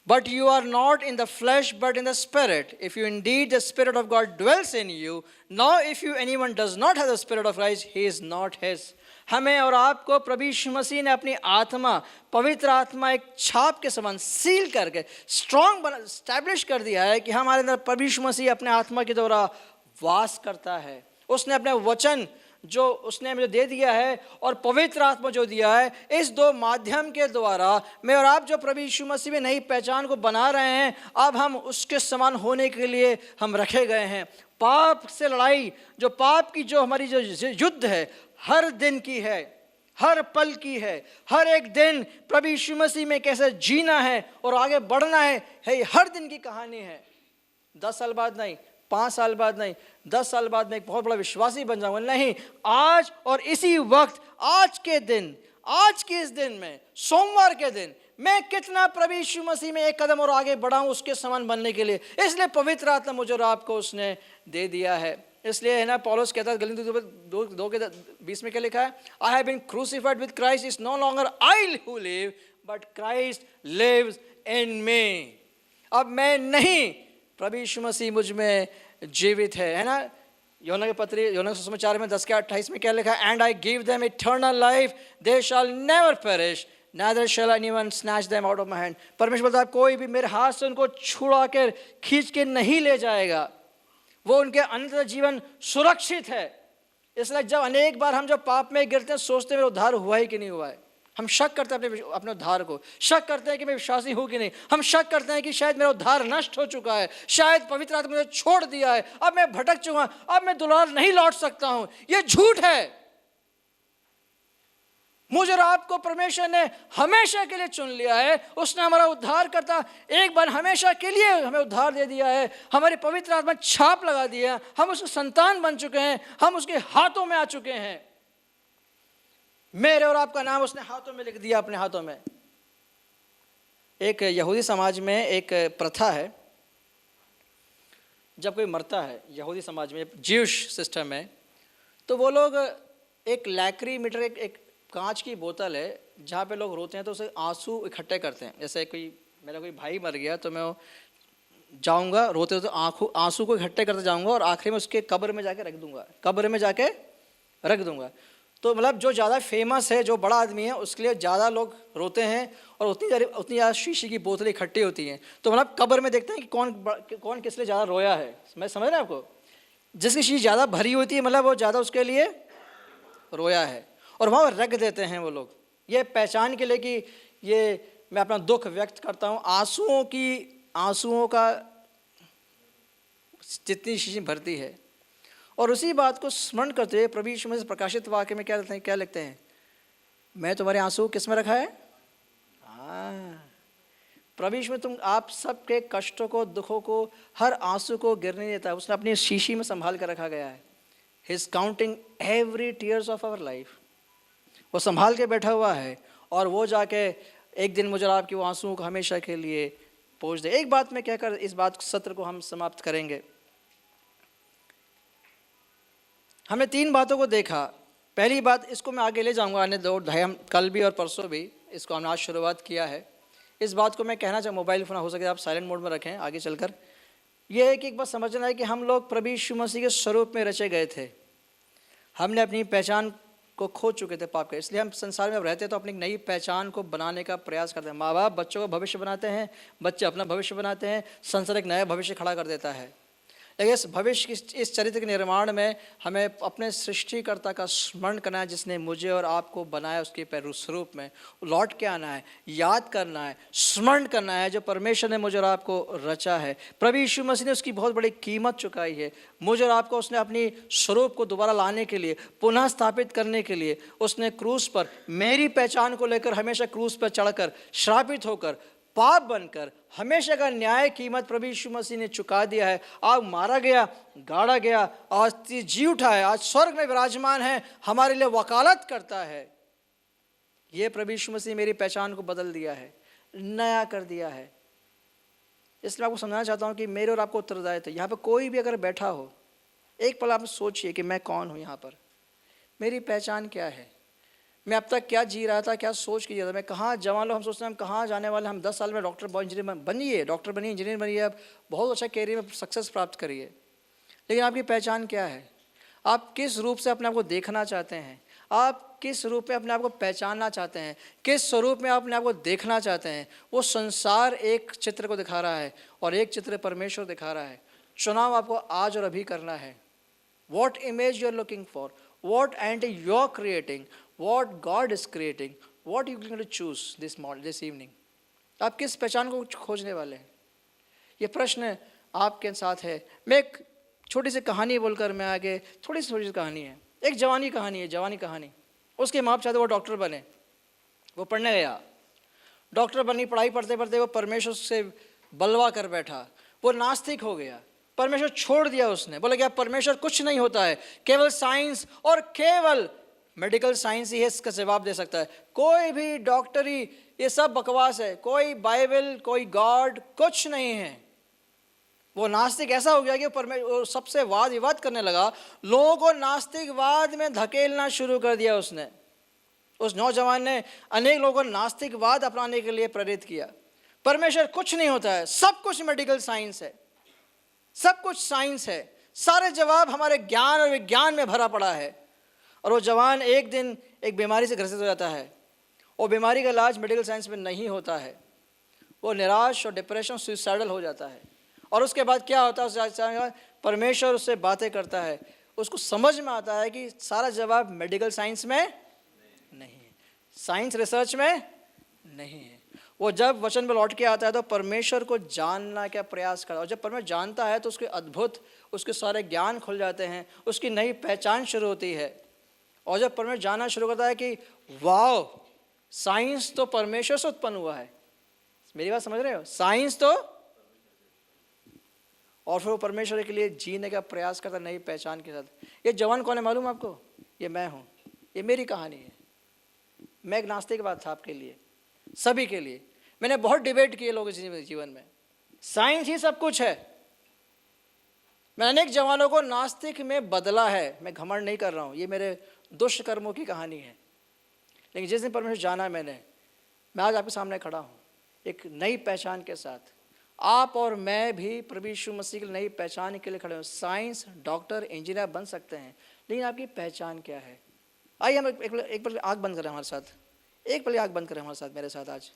But you are not in the flesh but in the spirit. If you indeed the spirit of God dwells in you. Now if anyone does not have the spirit of Christ, he is not his. हमें और आपको प्रभु यीशु मसीह ने अपनी आत्मा, पवित्र आत्मा, एक छाप के समान सील करके स्ट्रॉन्ग स्टैब्लिश कर दिया है कि हमारे अंदर प्रभु यीशु मसीह अपने आत्मा के द्वारा वास करता है। उसने अपने वचन जो उसने मुझे दे दिया है और पवित्र आत्मा जो दिया है, इस दो माध्यम के द्वारा मैं और आप जो प्रभु यीशु मसीह में नई पहचान को बना रहे हैं, अब हम उसके समान होने के लिए हम रखे गए हैं। पाप से लड़ाई, जो पाप की जो हमारी जो युद्ध है, हर दिन की है, हर पल की है। हर एक दिन प्रभु यीशु मसीह में कैसे जीना है और आगे बढ़ना है, हर दिन की कहानी है। 10 साल बाद नहीं, 5 साल बाद नहीं, 10 साल बाद में एक बहुत बड़ा विश्वासी बन जाऊंगा, नहीं, आज और इसी वक्त, आज के दिन, आज के इस दिन में, सोमवार के दिन मैं कितना प्रभु यीशु मसीह में एक कदम और आगे बढ़ाऊं उसके समान बनने के लिए। इसलिए पवित्र आत्मा मुझे और आपको उसने दे दिया है। इसलिए है ना, पौलुस कहता है गलातियों 2:20 में क्या लिखा है, I have been crucified with Christ, is no longer I who live but Christ lives in me. अब मैं नहीं, प्रभु यीशु मसीह मुझ में जीवित है ना। यूहन्ना के पत्री, यूहन्ना के सुसमाचार में 10:28 में क्या लिखा है, and I give them eternal life, they shall never perish, neither shall anyone snatch them out of my hand। परमेश्वर बोलता है कोई भी मेरे हाथ से उनको छुड़ा कर खींच के नहीं ले जाएगा, वो उनके अनंत जीवन सुरक्षित है। इसलिए जब अनेक बार हम जब पाप में गिरते हैं, सोचते हैं मेरा उद्धार हुआ ही कि नहीं हुआ है। हम शक करते हैं अपने उद्धार को, शक करते हैं कि मैं विश्वासी हूँ कि नहीं। हम शक करते हैं कि शायद मेरा उद्धार नष्ट हो चुका है, शायद पवित्र आत्मा मुझे छोड़ दिया है, अब मैं भटक चुका, अब मैं दुलार नहीं लौट सकता हूँ। ये झूठ है। मुझे और आपको परमेश्वर ने हमेशा के लिए चुन लिया है। उसने हमारा उद्धार करता एक बार हमेशा के लिए हमें उद्धार दे दिया है। हमारी पवित्र आत्मा छाप लगा दिया, हम उसके संतान बन चुके हैं, हम उसके हाथों में आ चुके हैं। मेरे और आपका नाम उसने हाथों में लिख दिया, अपने हाथों में। एक यहूदी समाज में एक प्रथा है, जब कोई मरता है यहूदी समाज में, ज्यूश सिस्टम में, तो वो लोग एक लैक्री मीटर, एक कांच की बोतल है जहाँ पे लोग रोते हैं तो उसे आंसू इकट्ठे करते हैं। जैसे मेरा कोई भाई मर गया तो मैं जाऊँगा रोते रोते आंसू को इकट्ठे करते जाऊँगा और आखिरी में उसके कब्र में जाके रख दूँगा, कब्र में जाके रख दूँगा। तो मतलब जो ज़्यादा फेमस है, जो बड़ा आदमी है, उसके लिए ज़्यादा लोग रोते हैं और उतनी ज़्यादा शीशी की बोतलें इकट्ठी होती हैं। तो मतलब कब्र में देखते हैं कि कौन किस लिए ज़्यादा रोया है। मैं समझ रहा हूँ आपको, जिसकी शीशी ज़्यादा भरी होती है मतलब वो ज़्यादा उसके लिए रोया है, और वहाँ रख देते हैं वो लोग, ये पहचान के लिए कि ये मैं अपना दुख व्यक्त करता हूँ। आंसुओं का जितनी शीशी भरती है। और उसी बात को स्मरण करते हुए प्रभु यीशु मसीह प्रकाशित वाक्य में क्या लिखते हैं, मैं तुम्हारे आंसू किस में रखा है। प्रभु यीशु में तुम आप सबके कष्टों को, दुखों को, हर आंसू को गिरने देता है। उसने अपनी शीशी में संभाल कर रखा गया है। He is counting every tears of our life. वो संभाल के बैठा हुआ है और वो जाके एक दिन मुझे आपकी वो आंसुओं को हमेशा के लिए पोंछ दे। एक बात में कहकर इस बात सत्र को हम समाप्त करेंगे। हमने 3 बातों को देखा। पहली बात, इसको मैं आगे ले जाऊंगा, आने 2 हम कल भी और परसों भी इसको हमने आज शुरुआत किया है। इस बात को मैं कहना चाहूँ, मोबाइल फ़ोन हो सके आप साइलेंट मोड में रखें आगे चलकर। यह है कि एक बात समझना है कि हम लोग प्रभु यीशु मसीह के स्वरूप में रचे गए थे। हमने अपनी पहचान को खो चुके थे पाप के, इसलिए हम संसार में रहते तो अपनी नई पहचान को बनाने का प्रयास करते हैं। माँ बाप बच्चों का भविष्य बनाते हैं, बच्चे अपना भविष्य बनाते हैं, संसार एक नया भविष्य खड़ा कर देता है। लेकिन इस भविष्य की, इस चरित्र के निर्माण में हमें अपने सृष्टिकर्ता का स्मरण करना है, जिसने मुझे और आपको बनाया उसके स्वरूप में। लौट के आना है, याद करना है, स्मरण करना है जो परमेश्वर ने मुझे और आपको रचा है। प्रभु यीशु मसीह ने उसकी बहुत बड़ी कीमत चुकाई है। मुझे और आपको उसने अपनी स्वरूप को दोबारा लाने के लिए, पुनः स्थापित करने के लिए उसने क्रूस पर मेरी पहचान को लेकर हमेशा क्रूस पर चढ़कर, श्रापित होकर, पाप बनकर, हमेशा का न्याय कीमत प्रभु यीशु मसीह ने चुका दिया है। आज मारा गया, गाड़ा गया, आज जी उठा है, आज स्वर्ग में विराजमान है, हमारे लिए वकालत करता है। ये प्रभु यीशु मसीह मेरी पहचान को बदल दिया है, नया कर दिया है। इसलिए आपको समझाना चाहता हूँ कि मेरे और आपको उत्तरदायित्व, यहाँ पर कोई भी अगर बैठा हो, एक पल आप सोचिए कि मैं कौन हूँ, यहाँ पर मेरी पहचान क्या है, मैं अब तक क्या जी रहा था, क्या सोच के जिया था, मैं कहाँ। जवान लोग हम सोचते हैं हम कहाँ जाने वाले, हम 10 साल में डॉक्टर इंजीनियर बनिए, डॉक्टर बनिए, इंजीनियर बनिए, आप बहुत अच्छा कैरियर में सक्सेस प्राप्त करिए। लेकिन आपकी पहचान क्या है? आप किस रूप से अपने आप को देखना चाहते हैं? आप किस रूप में अपने आप को पहचानना चाहते हैं? किस स्वरूप में अपने आप को देखना चाहते हैं? वो संसार एक चित्र को दिखा रहा है और एक चित्र परमेश्वर दिखा रहा है। चुनाव आपको आज और अभी करना है। What image you are looking for, what entity you're creating, what God is creating, what you going to choose this evening. आप किस पहचान को खोजने वाले हैं? ये प्रश्न आपके साथ है. मैं एक छोटी सी कहानी बोलकर मैं आगे, थोड़ी सी कहानी है. एक जवानी कहानी. उसके माँ बाप चाहते वो डॉक्टर बने. वो पढ़ने गया, डॉक्टर बनी. पढ़ाई पढ़ते पढ़ते वो परमेश्वर से बलवा कर बैठा. वो नास्तिक हो गया, परमेश्वर छोड़ दिया उसने. बोला क्या परमेश्वर कुछ नहीं होता है, केवल साइंस और केवल मेडिकल साइंस ही है इसका जवाब दे सकता है. कोई भी डॉक्टरी ये सब बकवास है. कोई बाइबल, कोई गॉड कुछ नहीं है. वो नास्तिक ऐसा हो गया कि वो सबसे वाद विवाद करने लगा. लोगों को नास्तिकवाद में धकेलना शुरू कर दिया उसने. उस नौजवान ने अनेक लोगों को नास्तिकवाद अपनाने के लिए प्रेरित किया. परमेश्वर कुछ नहीं होता है, सब कुछ मेडिकल साइंस है, सब कुछ साइंस है, सारे जवाब हमारे ज्ञान और विज्ञान में भरा पड़ा है. और वो जवान एक दिन एक बीमारी से ग्रसित हो जाता है. वो बीमारी का इलाज मेडिकल साइंस में नहीं होता है. वो निराश और डिप्रेशन, सुसाइडल हो जाता है. और उसके बाद क्या होता है, परमेश्वर उससे बातें करता है. उसको समझ में आता है कि सारा जवाब मेडिकल साइंस में नहीं है, साइंस रिसर्च में नहीं है. वो जब वचन पर लौट के आता है तो परमेश्वर को जानना का प्रयास करता है. और जब परमेश्वर जानता है तो उसके अद्भुत, उसके सारे ज्ञान खुल जाते हैं, उसकी नई पहचान शुरू होती है. और जब परमेश्वर जानना शुरू करता है कि वाह, साइंस तो परमेश्वर से उत्पन्न हुआ है. मेरी बात समझ रहे हो? साइंस तो. और फिर वो परमेश्वर के लिए जीने का प्रयास करता नई पहचान के साथ. ये जवान कौन है मालूम आपको? ये मैं हूँ. ये मेरी कहानी है. मैं एक नास्तिकवाद था आपके लिए, सभी के लिए. मैंने बहुत डिबेट किए लोगों के जीवन में. साइंस ही सब कुछ है. मैंने अनेक जवानों को नास्तिक में बदला है. मैं घमंड नहीं कर रहा हूँ, ये मेरे दुष्ट कर्मों की कहानी है. लेकिन जिस दिन परमेश्वर जाना मैं आज आपके सामने खड़ा हूँ एक नई पहचान के साथ. आप और मैं भी प्रभु यीशु मसीह की नई पहचान के लिए खड़े हो. साइंस, डॉक्टर, इंजीनियर बन सकते हैं, लेकिन आपकी पहचान क्या है? आइए हम एक पल आँख बंद करें हमारे साथ. एक पल आँख बंद करें हमारे साथ, मेरे साथ आज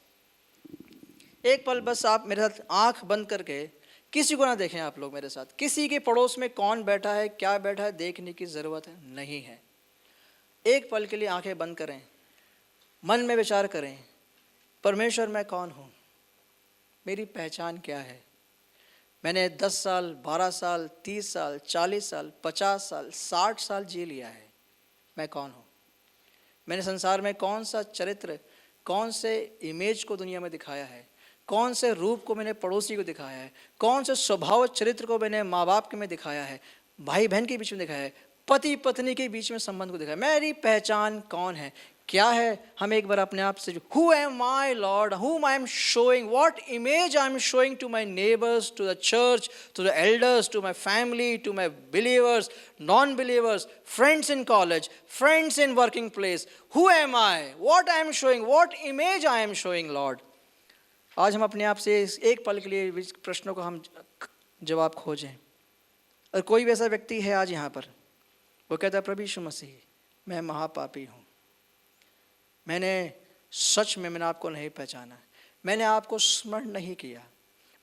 एक पल बस आप मेरे साथ आँख बंद करके, किसी को ना देखें आप लोग मेरे साथ. किसी के पड़ोस में कौन बैठा है, क्या बैठा है, देखने की ज़रूरत नहीं है. एक पल के लिए आंखें बंद करें, मन में विचार करें, परमेश्वर मैं कौन हूँ, मेरी पहचान क्या है. मैंने 10 साल, 12 साल, 30 साल, 40 साल, 50 साल, 60 साल जी लिया है. मैं कौन हूँ? मैंने संसार में कौन सा चरित्र, कौन से इमेज को दुनिया में दिखाया है, कौन से रूप को मैंने पड़ोसी को दिखाया है, कौन से स्वभाव चरित्र को मैंने माँ बाप के में दिखाया है, भाई बहन के बीच में दिखाया है, पति पत्नी के बीच में संबंध को दिखाया. मेरी पहचान कौन है, क्या है? हम एक बार अपने आप से, who am I Lord, whom I am showing, what image I am showing to my neighbors, to the church, to the elders, to my family, to my believers, non-believers, friends in college, friends in working place. Who am I? What I am showing? What image I am showing, Lord? आज हम अपने आप से एक पल के लिए प्रश्नों को हम जवाब खोजें. और कोई भी ऐसा व्यक्ति है आज यहाँ पर, वो कहता है प्रभु यीशु मसीह मैं महापापी हूँ, मैंने सच में मैंने आपको नहीं पहचाना, मैंने आपको स्मरण नहीं किया,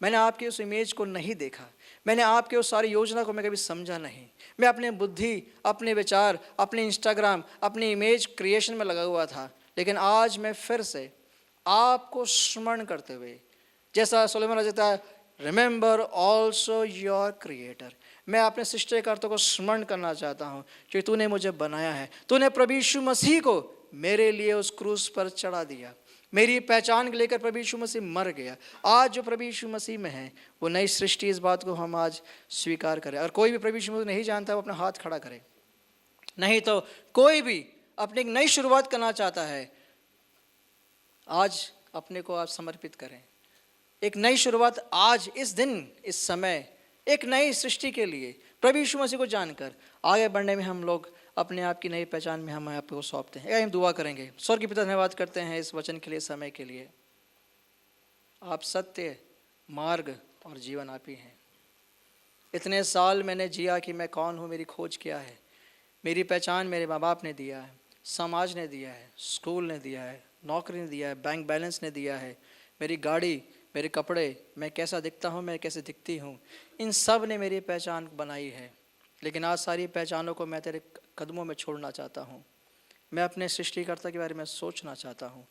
मैंने आपकी उस इमेज को नहीं देखा, मैंने आपके उस सारी योजना को मैं कभी समझा नहीं. मैं अपने बुद्धि, अपने विचार, अपने इंस्टाग्राम, अपनी इमेज क्रिएशन में लगा हुआ था. लेकिन आज मैं फिर से आपको स्मरण करते हुए, जैसा सुलेमान कहता है, रिमेंबर ऑल्सो योर क्रिएटर, मैं अपने सृष्टिकर्ता को स्मरण करना चाहता हूँ कि तूने मुझे बनाया है, तूने प्रभु यीशु मसीह को मेरे लिए उस क्रूस पर चढ़ा दिया, मेरी पहचान को लेकर प्रभु यीशु मसीह मर गया. आज जो प्रभु यीशु मसीह में है वो नई सृष्टि, इस बात को हम आज स्वीकार करें. और कोई भी प्रभु यीशु मसीह नहीं जानता वो अपना हाथ खड़ा करे. नहीं तो कोई भी अपनी एक नई शुरुआत करना चाहता है, आज अपने को आप समर्पित करें. एक नई शुरुआत आज, इस दिन, इस समय, एक नई सृष्टि के लिए प्रभु यीशु मसीह को जानकर आगे बढ़ने में हम लोग अपने आप की नई पहचान में हम आपको सौंपते हैं. हम दुआ करेंगे. स्वर्ग के पिता धन्यवाद करते हैं इस वचन के लिए, समय के लिए. आप सत्य, मार्ग और जीवन आप ही हैं. इतने साल मैंने जिया कि मैं कौन हूँ, मेरी खोज क्या है. मेरी पहचान मेरे माँ बाप ने दिया है, समाज ने दिया है, स्कूल ने दिया है, नौकरी ने दिया है, बैंक बैलेंस ने दिया है, मेरी गाड़ी, मेरे कपड़े, मैं कैसा दिखता हूँ, मैं कैसे दिखती हूँ, इन सब ने मेरी पहचान बनाई है. लेकिन आज सारी पहचानों को मैं तेरे कदमों में छोड़ना चाहता हूँ। मैं अपने सृष्टिकर्ता के बारे में सोचना चाहता हूँ।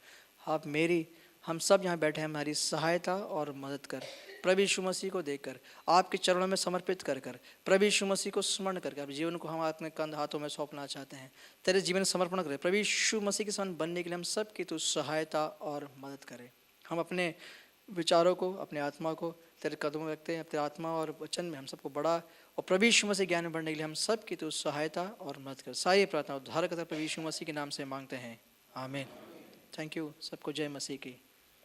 आप मेरी, हम सब यहाँ बैठे हैं, हमारी सहायता और मदद कर। प्रभु यीशु मसीह को देखकर आपके चरणों में समर्पित कर प्रभु यीशु मसीह को स्मरण करके आप जीवन को हम अपने कंध हाथों में सौंपना चाहते हैं। तेरे जीवन समर्पण करें। प्रभु यीशु मसीह के समान बनने के लिए हम सब की तू सहायता और मदद करें। हम अपने विचारों को, अपने आत्मा को तेरे कदमों में रखते हैं। तेरे आत्मा और वचन में हम सबको बड़ा और प्रभु यीशु मसीह ज्ञान में बढ़ने के लिए हम सब की तू सहायता और मदद कर। सारी प्रार्थना उद्धारकर्ता प्रभु यीशु मसीह के नाम से मांगते हैं, आमीन। Thank you. सबको जय मसीह की।